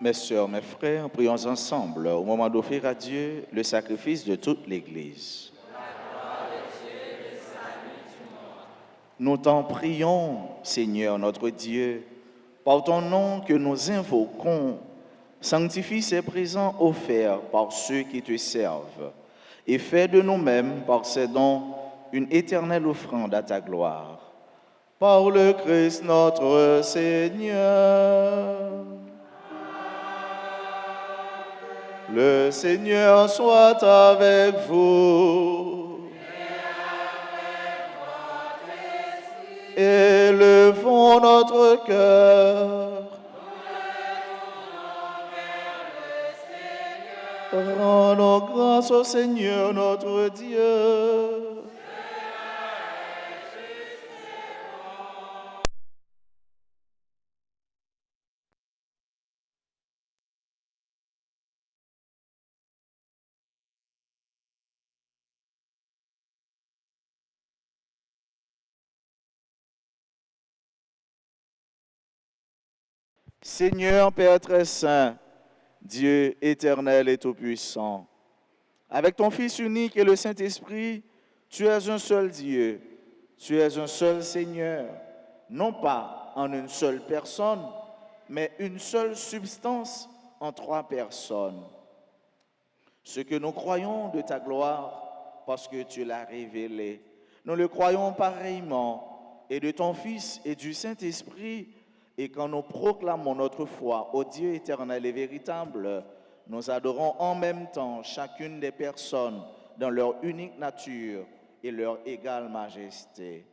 Mes sœurs, mes frères, prions ensemble au moment d'offrir à Dieu le sacrifice de toute l'Église. Nous t'en prions, Seigneur notre Dieu, par ton nom que nous invoquons, sanctifie ces présents offerts par ceux qui te servent et fais de nous-mêmes, par ces dons, une éternelle offrande à ta gloire. Par le Christ notre Seigneur. Le Seigneur soit avec vous. Élevons notre cœur. Rendons grâce au Seigneur notre Dieu. Seigneur Père très saint, Dieu éternel et tout-puissant, avec ton Fils unique et le Saint-Esprit, tu es un seul Dieu, tu es un seul Seigneur, non pas en une seule personne, mais une seule substance en trois personnes. Ce que nous croyons de ta gloire, parce que tu l'as révélé, nous le croyons pareillement, et de ton Fils et du Saint-Esprit. Et quand nous proclamons notre foi au Dieu éternel et véritable, nous adorons en même temps chacune des personnes dans leur unique nature et leur égale majesté.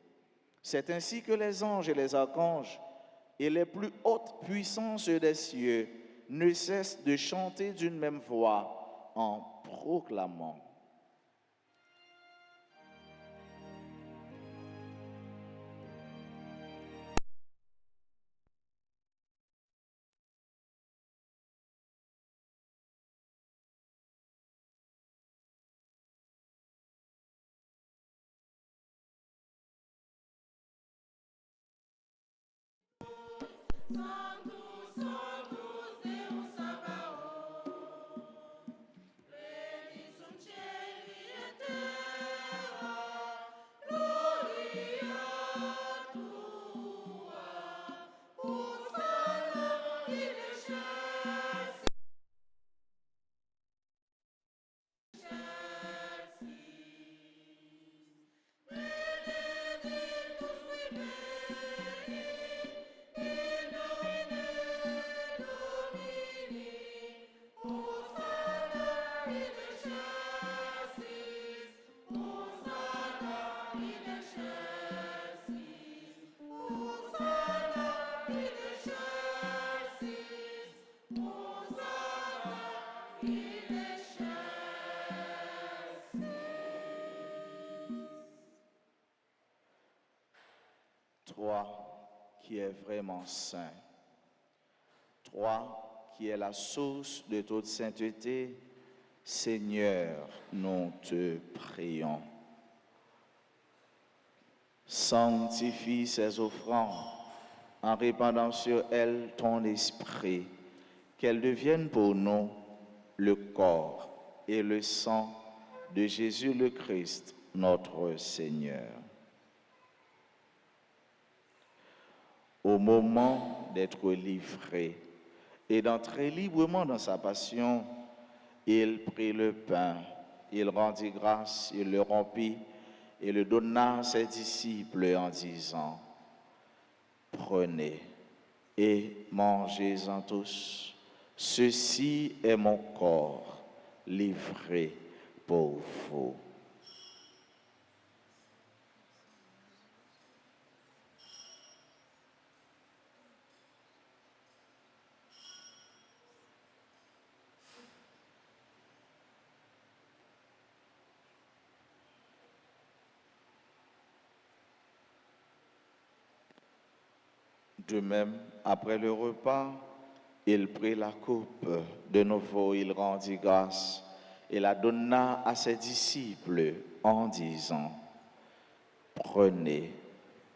C'est ainsi que les anges et les archanges et les plus hautes puissances des cieux ne cessent de chanter d'une même voix en proclamant. Toi qui es vraiment saint, toi qui es la source de toute sainteté, Seigneur, nous te prions. Sanctifie ces offrandes en répandant sur elles ton esprit, qu'elles deviennent pour nous le corps et le sang de Jésus le Christ, notre Seigneur. Au moment d'être livré et d'entrer librement dans sa passion, il prit le pain, il rendit grâce, il le rompit et le donna à ses disciples en disant, « Prenez et mangez-en tous, ceci est mon corps livré pour vous. » De même, après le repas, il prit la coupe. De nouveau, il rendit grâce et la donna à ses disciples en disant, « Prenez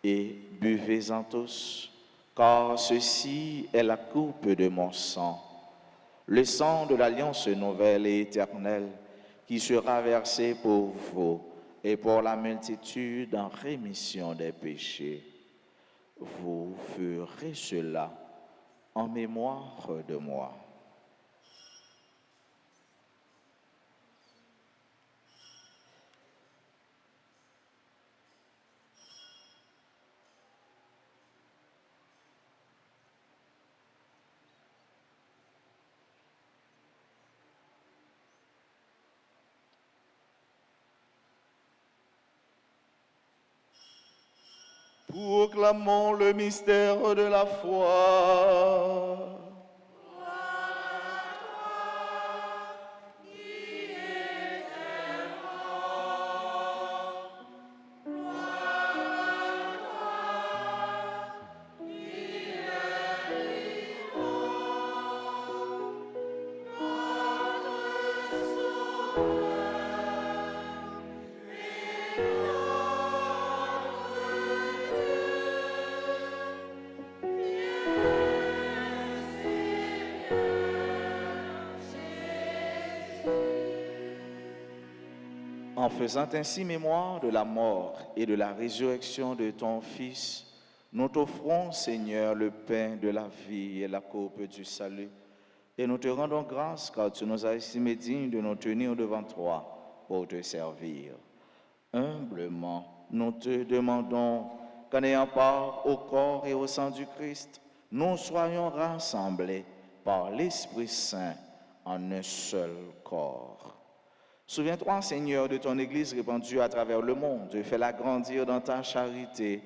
et buvez-en tous, car ceci est la coupe de mon sang, le sang de l'alliance nouvelle et éternelle qui sera versé pour vous et pour la multitude en rémission des péchés. Vous ferez cela en mémoire de moi. » Proclamons le mystère de la foi. En faisant ainsi mémoire de la mort et de la résurrection de ton Fils, nous t'offrons, Seigneur, le pain de la vie et la coupe du salut. Et nous te rendons grâce car tu nous as estimés dignes de nous tenir devant toi pour te servir. Humblement, nous te demandons qu'en ayant part au corps et au sang du Christ, nous soyons rassemblés par l'Esprit Saint en un seul corps. Souviens-toi, Seigneur, de ton Église répandue à travers le monde. Fais-la grandir dans ta charité,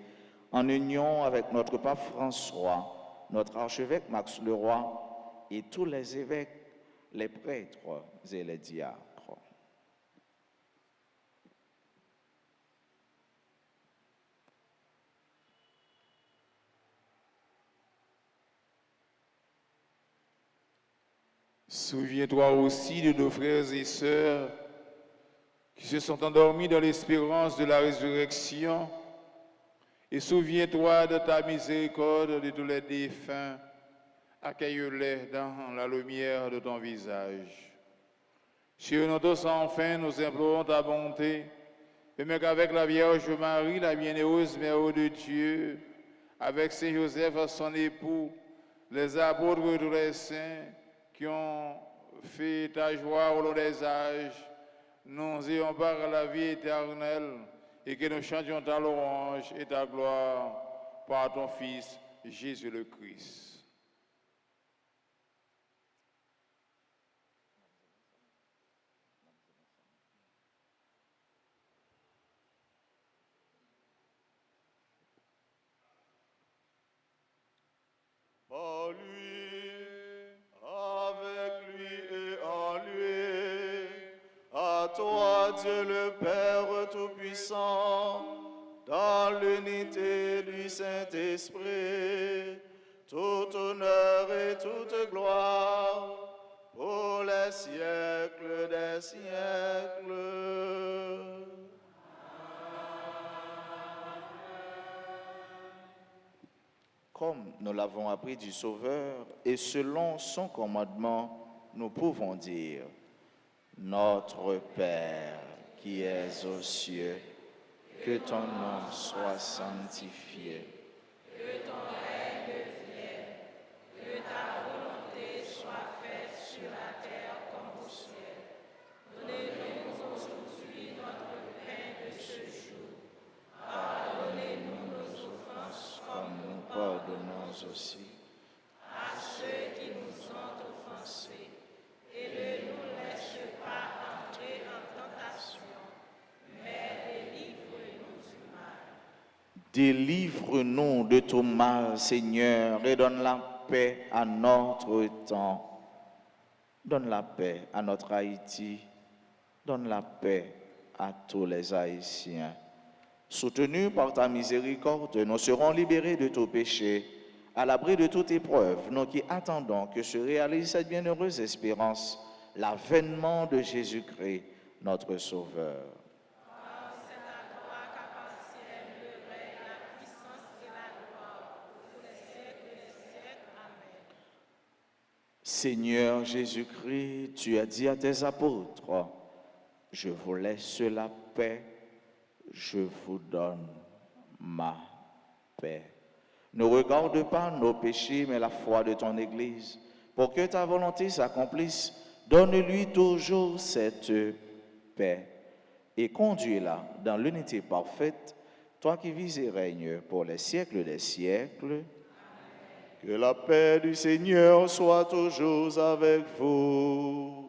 en union avec notre pape François, notre archevêque Max Leroy et tous les évêques, les prêtres et les diacres. Souviens-toi aussi de nos frères et sœurs qui se sont endormis dans l'espérance de la résurrection. Et souviens-toi de ta miséricorde de tous les défunts. Accueille-les dans la lumière de ton visage. Sur nous tous, enfin, nous implorons ta bonté, mais qu'avec la Vierge Marie, la bienheureuse Mère de Dieu, avec Saint Joseph, son époux, les apôtres de tous les saints qui ont fait ta joie au long des âges, nous ayons part à la vie éternelle et que nous chantions ta louange et ta gloire par ton Fils, Jésus le Christ. Par lui, avec lui et en lui, à toi Dieu le Père Tout-Puissant, dans l'unité du Saint-Esprit, tout honneur et toute gloire, pour les siècles des siècles. Comme nous l'avons appris du Sauveur, et selon son commandement, nous pouvons dire, Notre Père qui es aux cieux, que ton nom soit sanctifié. Comme nous pardonnons aussi à ceux qui nous ont offensés, et ne nous laisse pas entrer en tentation, mais délivre-nous du mal. Délivre-nous de tout mal, Seigneur, et donne la paix à notre temps. Donne la paix à notre Haïti, donne la paix à tous les Haïtiens. Soutenus par ta miséricorde, nous serons libérés de tout péché, à l'abri de toute épreuve, nous qui attendons que se réalise cette bienheureuse espérance, l'avènement de Jésus-Christ, notre Sauveur. Seigneur Jésus-Christ, tu as dit à tes apôtres, je vous laisse la paix, je vous donne ma paix. Ne regarde pas nos péchés, mais la foi de ton Église. Pour que ta volonté s'accomplisse, donne-lui toujours cette paix et conduis-la dans l'unité parfaite, toi qui vis et règnes pour les siècles des siècles. Que la paix du Seigneur soit toujours avec vous.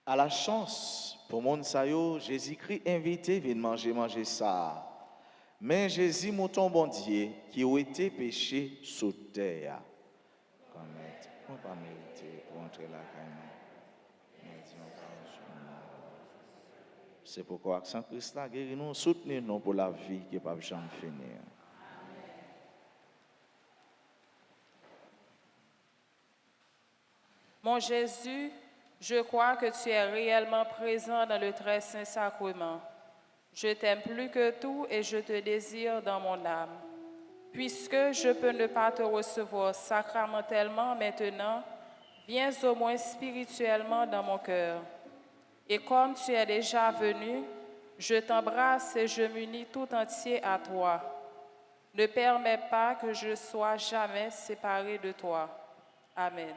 À la chance, pour mon sayo, Jésus-Christ invité, viens manger ça. Mais Jésus, mouton bon Dieu, qui a été péché sous terre. Comme on ne peut pas mériter pour entrer là, c'est pourquoi Saint Christ là, guéris-nous, soutenez-nous pour la vie qui n'est pas jamais finir. Mon Jésus, je crois que tu es réellement présent dans le très saint sacrement. Je t'aime plus que tout et je te désire dans mon âme. Puisque je peux ne pas te recevoir sacramentellement maintenant, viens au moins spirituellement dans mon cœur. Et comme tu es déjà venu, je t'embrasse et je m'unis tout entier à toi. Ne permets pas que je sois jamais séparé de toi. Amen.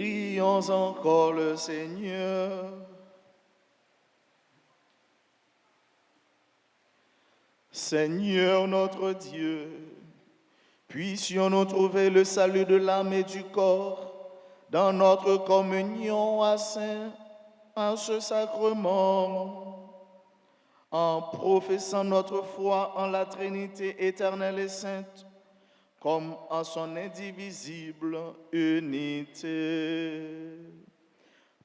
prions encore le Seigneur. Seigneur notre Dieu, puissions-nous trouver le salut de l'âme et du corps dans notre communion à ce sacrement, en professant notre foi en la Trinité éternelle et sainte, comme en son indivisible unité.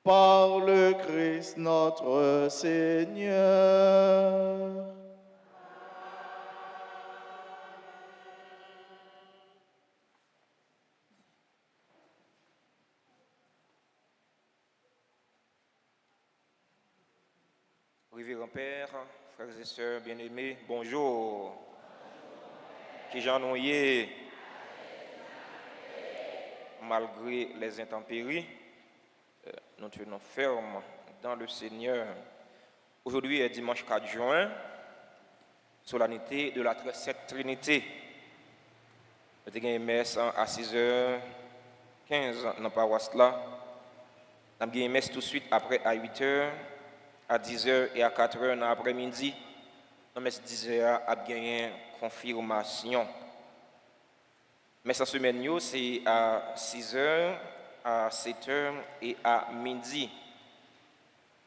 Par le Christ notre Seigneur. Révérend Père, frères et sœurs bien-aimés, bonjour. Qui j'en ai malgré les intempéries, nous tenons ferme dans le Seigneur. Aujourd'hui est dimanche 4 juin, solennité de la Sainte Trinité. Nous avons une messe à 6h15 dans la paroisse là. Nous avons une messe tout de suite après à 8h. À 10h et à 4h dans l'après-midi, dans messe 10h, a gagné confirmation. Mais cette semaine, c'est à 6h, à 7h et à midi.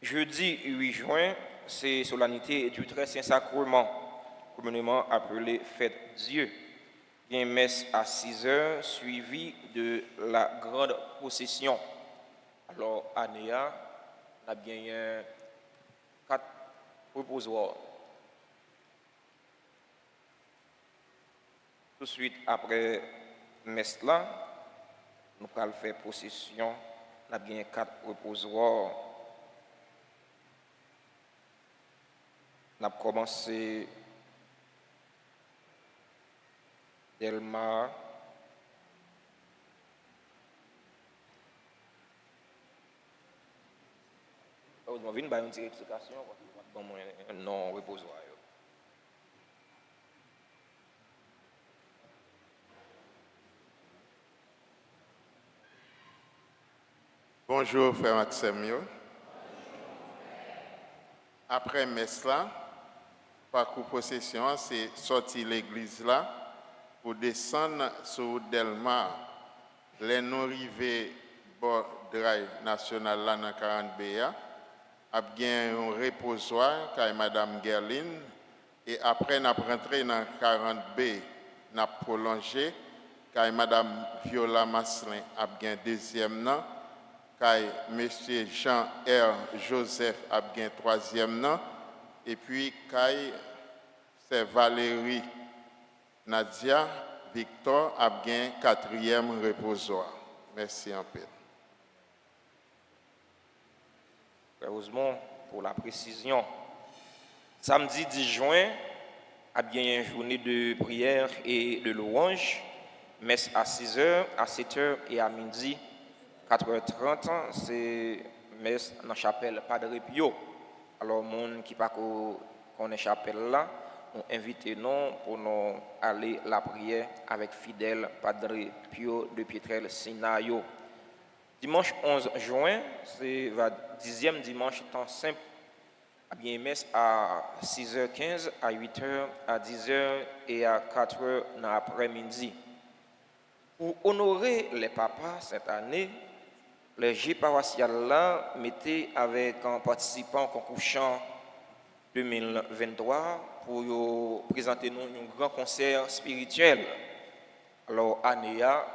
Jeudi 8 juin, c'est solennité du très saint sacrement, communément appelé Fête Dieu. Il y a une messe à 6h, suivie de la grande procession. Alors, à Néa, on a gagné 4 reposoirs. Tout de suite après messe là, nous allons faire procession. On a bien 4 reposoirs. On a commencé Delmar. Je vais une petite explication. Non reposoir. Bonjour, frère Maxime. Après messe là, parcours procession, c'est sortir l'église là pour descendre sur Delmar. Les non-rivés bord drive national là dans 40B. A bien un reposoir car Madame Gerline et après n'a rentré dans 40B n'a prolongé car Madame Viola Maslin a bien deuxième nom car Monsieur Jean R Joseph a bien troisième nom et puis car c'est Valérie Nadia Victor a bien quatrième reposoir. Merci un peu. Heureusement pour la précision. Samedi 10 juin, a bien une journée de prière et de louange. Messe à 6h, à 7h et à midi. 4h30, c'est messe dans la chapelle Padre Pio. Alors, les gens qui ne connaissent pas chapelle là, nous invitons pour nous aller à la prière avec fidèle Padre Pio de Pietrel Sinayo. Dimanche 11 juin, c'est le 10e dimanche temps simple. A bien messe à 6h15, à 8h, à 10h et à 4h dans l'après-midi. Pour honorer les papas cette année, les G paroissiales là mettaient avec un participant au concours chant 2023 pour présenter nous un grand concert spirituel. Alors, Anéa,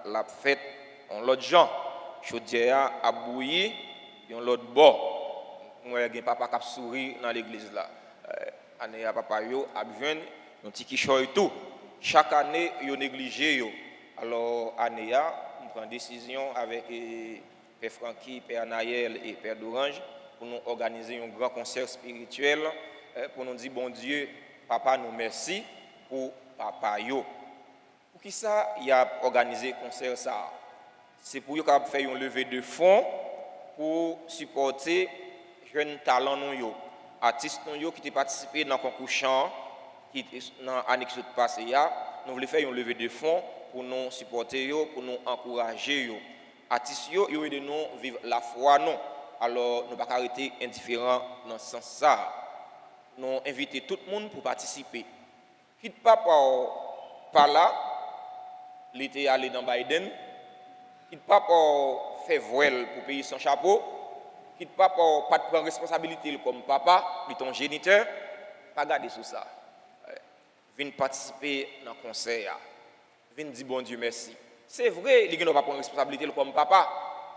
la fête, on l'autre gens, chaudière a bouilli, et on l'autre bord. Moi, j'ai papa qui a souri dans l'église là. Anéa, papa yo, a besoin un petit quichoy tout. Chaque année, yo négligé yo. Alors, Anéa, on prend décision avec Père Francky, Père Naël et Père d'Orange pour nous organiser un grand concert spirituel, pour nous dire, bon Dieu, papa nous merci pour papa yo. Pour qui ça, il a organisé un concert ça? C'est pour faire une levée de fonds pour supporter les jeunes talents nous, artistes nous qui ont participé dans le concours chant qui dans l'année qui s'est passée. Nous voulons faire une levée de fonds pour nous supporter, pour nous encourager. artistes yo aidé nous vivre la foi non. Alors nous pas arrêter indifférents dans ce sens ça. Nous inviter tout le monde pour participer. Quitte pas par là, il était allé dans Biden. Quitte pas pour faire voile pour payer son chapeau. Quitte pas pour pas prendre responsabilité comme papa, lui ton géniteur, pas garder sous ça. Viens participer dans le concert. Viens dire bon Dieu merci. C'est vrai, il n'a pas prendre responsabilité comme papa,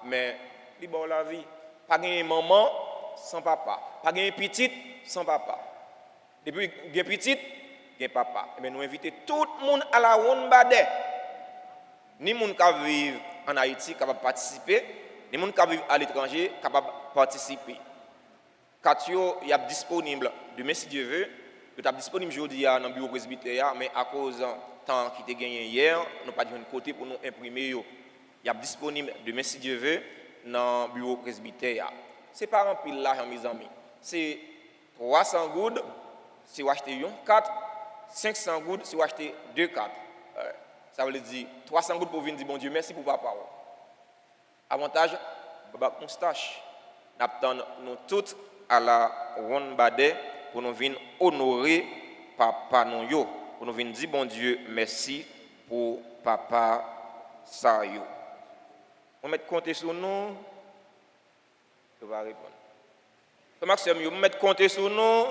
mais il bon la vie. Pas gagner maman sans papa, pas gagner petite sans papa. Depuis qu'il y a petite, il y a papa. Mais nous invitons tout le monde à la ronde badé. Ni les gens qui vivent en Haïti capable de participer, ni les gens qui vivent à l'étranger capable de participer. Quand il y a disponible, demain si Dieu veut, il est disponible aujourd'hui dans le bureau presbytère, mais à cause du temps qui était gagné hier, nous n'avons pas de côté pour nous imprimer. Il est disponible demain si Dieu veut dans le bureau presbytère. Ce n'est pas un pile là, mes amis. C'est 300 gouttes si vous achetez 4, 500 gouttes si vous achetez 2 4. Ça veut dire 300 gouttes pour venir dire bon Dieu merci pour papa. Avantage, baba moustache. Nous attendons nous toutes à la ronde badé pour nous venir honorer papa nous yo, pour nous venir dire bon Dieu merci pour papa ça yo. On met compter sur nous. Je vais répondre. Maxime, vous mettez compter sur nous.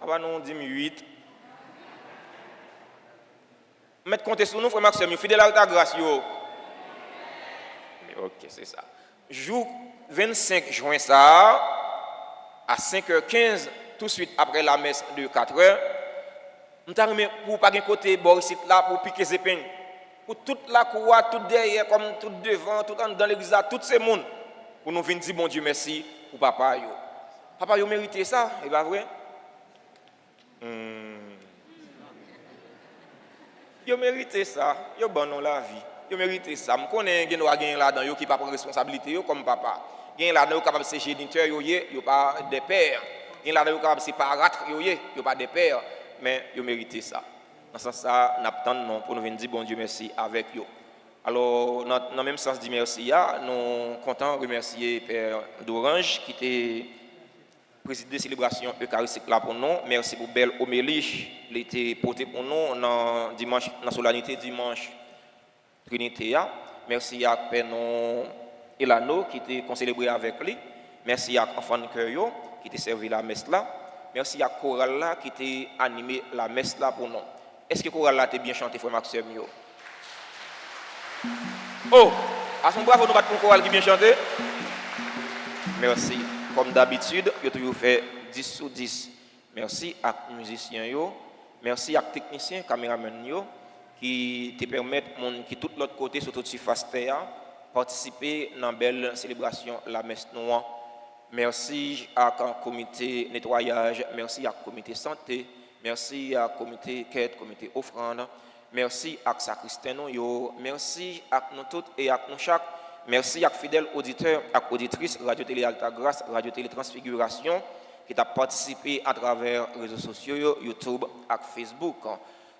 Avant nous 8. Mettez compter sur nous, frère Maxime, fidèle à ta grâce yo. OK, c'est ça. Jour 25 juin ça à 5h15 tout de suite après la messe de 4h. Nous t'arrivons pour pas côté Boris là pour piquer ses peines. Pour toute la cour, tout derrière, comme tout devant, tout dans l'église, tout ce monde, pour nous venir dire bon Dieu merci pour papa yo. Papa yo mérité ça, c'est pas vrai? Yo mérité ça, yo bon dans la vie. Yo mérité ça. Je connais gen gagner là-dedans yo qui pas prendre responsabilité yo comme papa. Gen là-dedans yo capable ser géniteur yo pas des pères. Gen là-dedans yo capable ser parâtre yo pas des pères, mais yo mérité ça. Dans ce sens ça, nous attendons pour nous venir dire bon Dieu merci avec eux. Alors, dans le même sens de merci, nous sommes contents de remercier Père d'Orange qui était président de la célébration eucharistique là pour nous. Merci pour belle homélie. Il était porté pour nous dans la solennité dimanche Trinité. Merci à Père Elano qui était concélébré avec lui. Merci à Enfant de Cœur qui était servi la messe là. Merci à Choral là qui était animé la messe là pour nous. Est-ce que Choral là était bien chanté, frère Maxime yo? Oh, à son bravo, nous battons pour Choral qui bien chanté. Merci. Comme d'habitude, vous avez toujours fait 10 sur 10. Merci à les musiciens yo. Merci à les techniciens, caméramans yo, qui te permettent, qui tout l'autre côté, sur toute surface terre, participer dans une belle célébration la messe noire. Merci à un comité nettoyage, merci à un comité santé, merci à un comité quête, comité offrande, merci à sacristain, merci à nous toutes et à nous chaque, merci à fidèles auditeurs et auditrices Radio Télé Alta Grâce, Radio Télé Transfiguration, qui ont participé à travers les réseaux sociaux, YouTube et Facebook.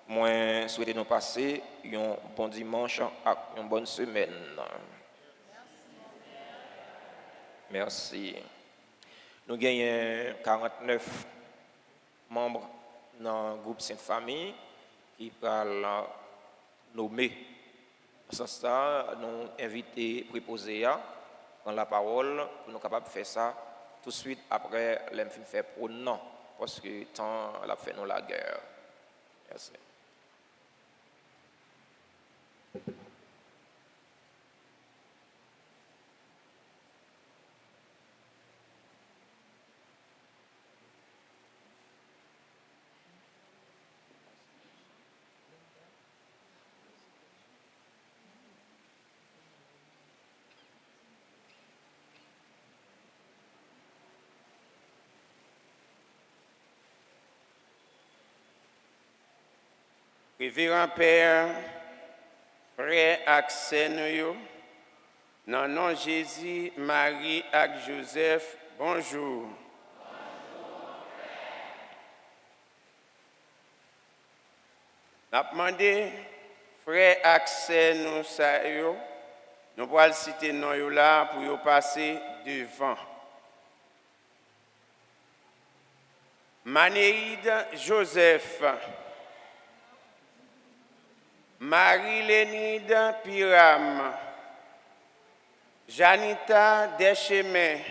Moi, souhaitez nous passer un bon dimanche et une bonne semaine. Merci. Nous gagnons 49 membres dans le groupe Sainte Famille qui parlent nommer. Sans ça, nous invitons préposés à prendre la parole pour nous capables de faire ça tout de suite après l'enfin fait pour non parce que tant la fait nous la guerre. Merci. Révérend Père, frère Axène, dans le nom de Jésus, Marie et Joseph, bonjour. N'a demandé frère accès nous ça yo, nous pourrons citer non yo là pour yo passer devant. Manéide Joseph, Marie-Lénide Piram, Janita Deschemins,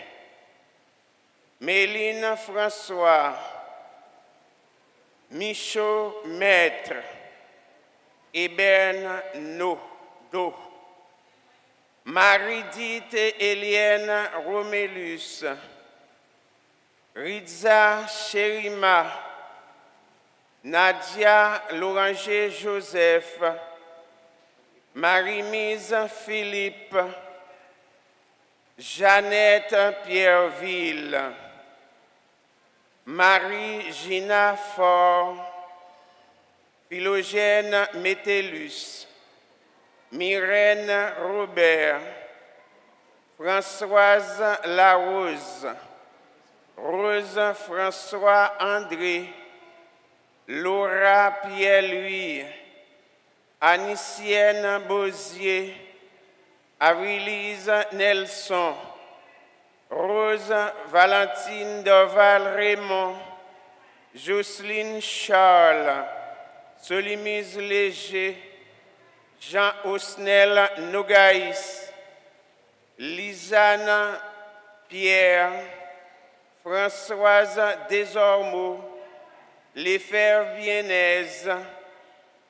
Méline François, Michaud Maître, Eben Nodo, Marie-Dite Eliane Romélus, Ridza Chérima, Nadia Loranger Joseph, Marie-Mise Philippe, Jeannette Pierreville, Marie-Gina Fort, Philogène Métellus, Myrène Robert, Françoise Larose, Rose François André, Laura Pierre-Louis, Anicienne Beauzier, Avilise Nelson, Rose Valentine Doval Raymond, Jocelyne Charles, Solimise Léger, Jean Osnel Nogaïs, Lisanne Pierre, Françoise Desormeaux, Léfer Viennaise,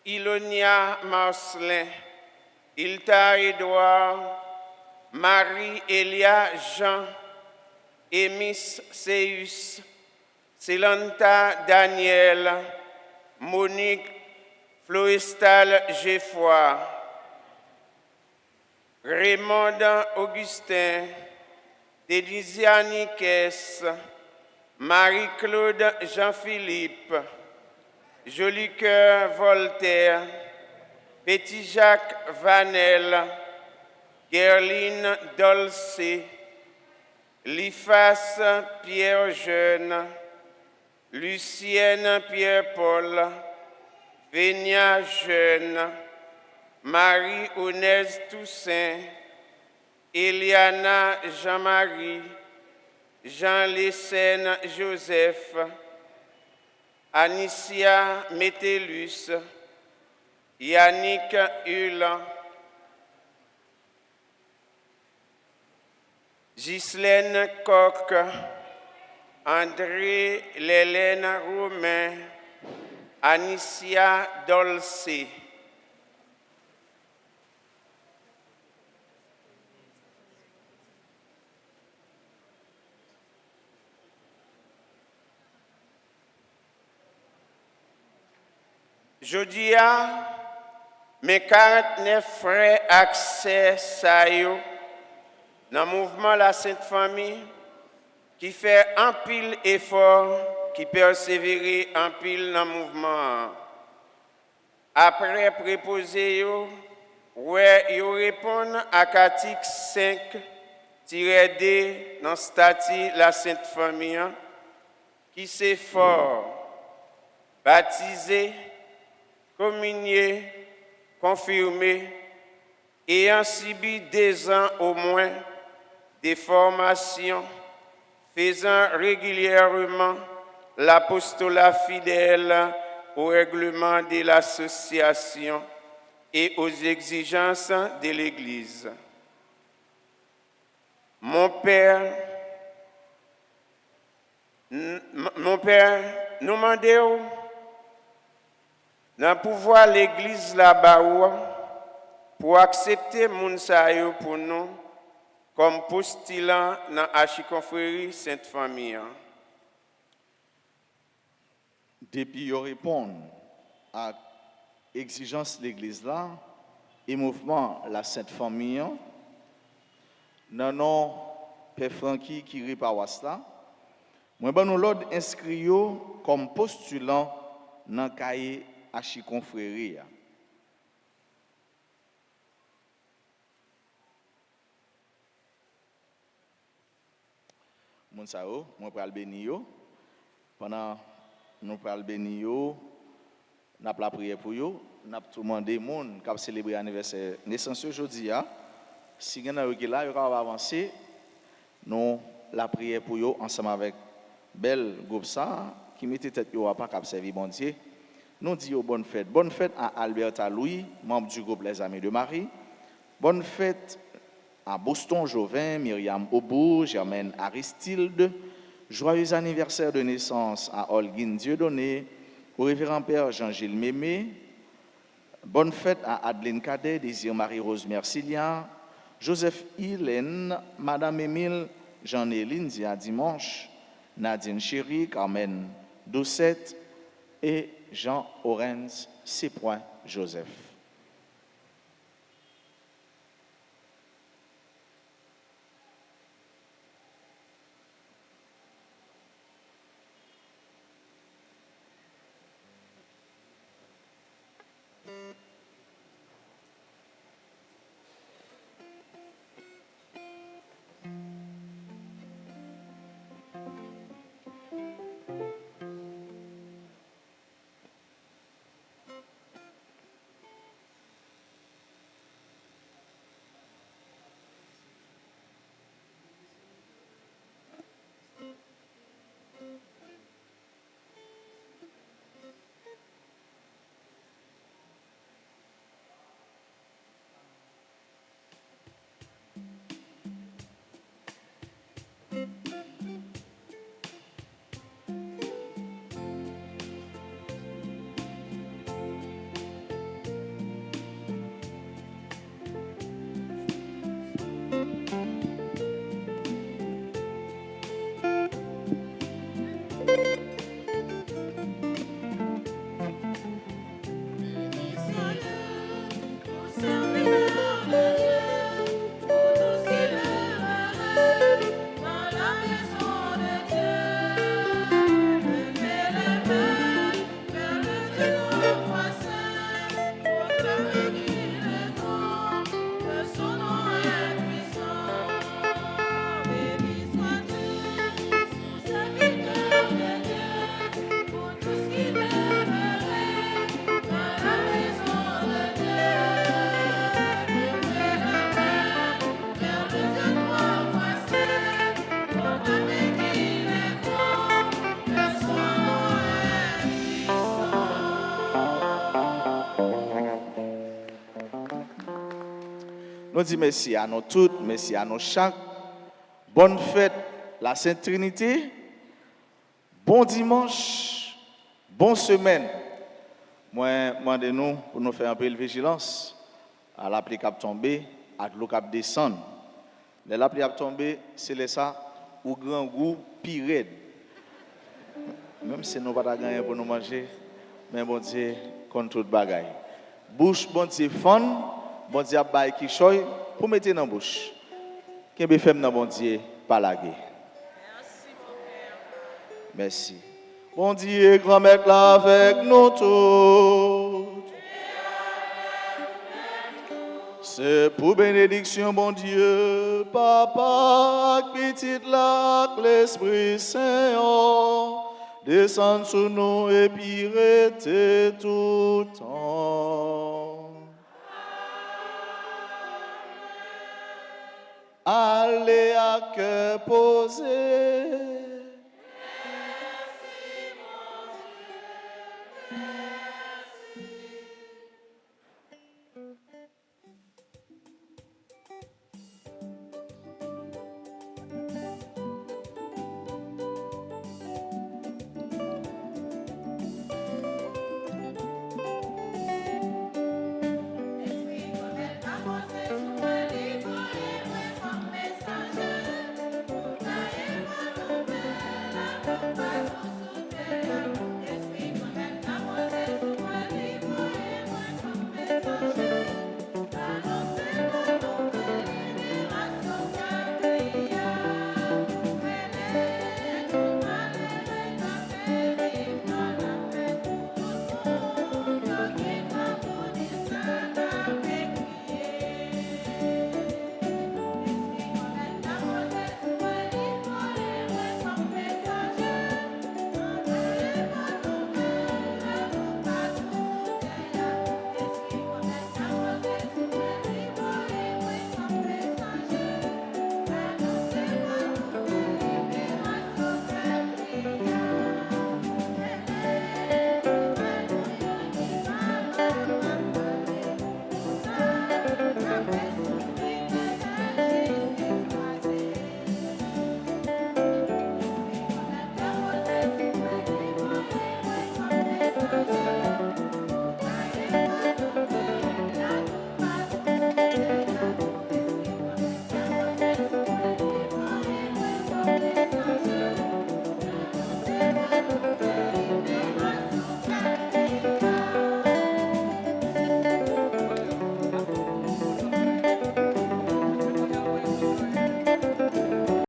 Ilonia Marcelin, Ilta Édouard, Marie-Elia Jean, Emis Seus, Célanta Daniel, Monique Florestal Geffroy, Raymond Augustin, Dédisia Niques, Marie-Claude Jean-Philippe, Jolicoeur Voltaire, Petit Jacques Vanel, Gerline Dolcé, Liface Pierre Jeune, Lucienne Pierre-Paul, Vénia Jeune, Marie-Onèse Toussaint, Eliana Jean-Marie, Jean Lessène Joseph, Anicia Métellus, Yannick Hulan, Ghislaine Coq, André Lélène Romain, Anicia Dolcé. Jodia, mes 49 frères accès ça yo dans le mouvement La Sainte Famille qui fait un pile effort, qui persévère en pile dans le mouvement. Après préposer yo, ouais, yo répondent à Katik 5-D dans le statut La Sainte Famille qui c'est fort, baptisé, communié, confirmé, ayant subi 2 ans au moins des formations, faisant régulièrement l'apostolat fidèle au règlement de l'association et aux exigences de l'Église. Mon Père, nous demandons dans le pouvoir l'Église là-bas pour accepter moun sa yo pour nous comme postulant dans Archiconfrérie Sainte Famille. Depuis qu'ils répondent à l'exigence de l'Église là et mouvement la Sainte Famille, dans nos Père Francky qui rit par là, moi ben nous l'ordre inscrit comme postulant dans cahier Archiconfrérie. Moun sa yo, moi pral béni yo. Pendant nous pral béni yo, n'a la prière pour yo, n'a tout demandé monde qui a célébré l'anniversaire naissance aujourd'hui. Si vous avez là, vous va avancer. Nous la prière pour eux ensemble avec bel groupe ça qui mettait tête yo pas cap servir bon Dieu. Nous disons bonne fête. Bonne fête à Alberta Louis, membre du groupe Les Amis de Marie. Bonne fête à Boston Jovin, Myriam Aubourg, Germaine Aristide. Joyeux anniversaire de naissance à Holguine Dieudonné, au révérend père Jean-Gilles Mémé. Bonne fête à Adeline Cadet, Désir Marie-Rose Mercilien, Joseph Hélène, Madame Émile, Jean-Éline Dia dimanche, Nadine Chéri, Carmen Doucette et Jean Orenz C. Joseph. Nous disons merci à nous toutes, merci à nous chaque. Bonne fête, la Sainte Trinité. Bon dimanche, bonne semaine. Moi, demandez nous pour nous faire un peu de vigilance. À la pluie cap tomber, à l'eau cap descendre. La pluie cap tomber, c'est ça, ou grand goût, pire. Même si nous n'avons pas gagné pour nous manger, mais bon Dieu, contre toute bagaille. Bouche, bon Dieu, fun. Bon Dieu a bail qui choy pour mettre dans la bouche. Qu'est-ce que fait dans bon Dieu pas laguer. Merci mon père. Merci. Bon Dieu, grand maître là avec nous tous. C'est pour bénédiction bon Dieu, papa, petit là, l'Esprit Saint, descend sur nous et puis rester tout le temps. Allez à cœur posé.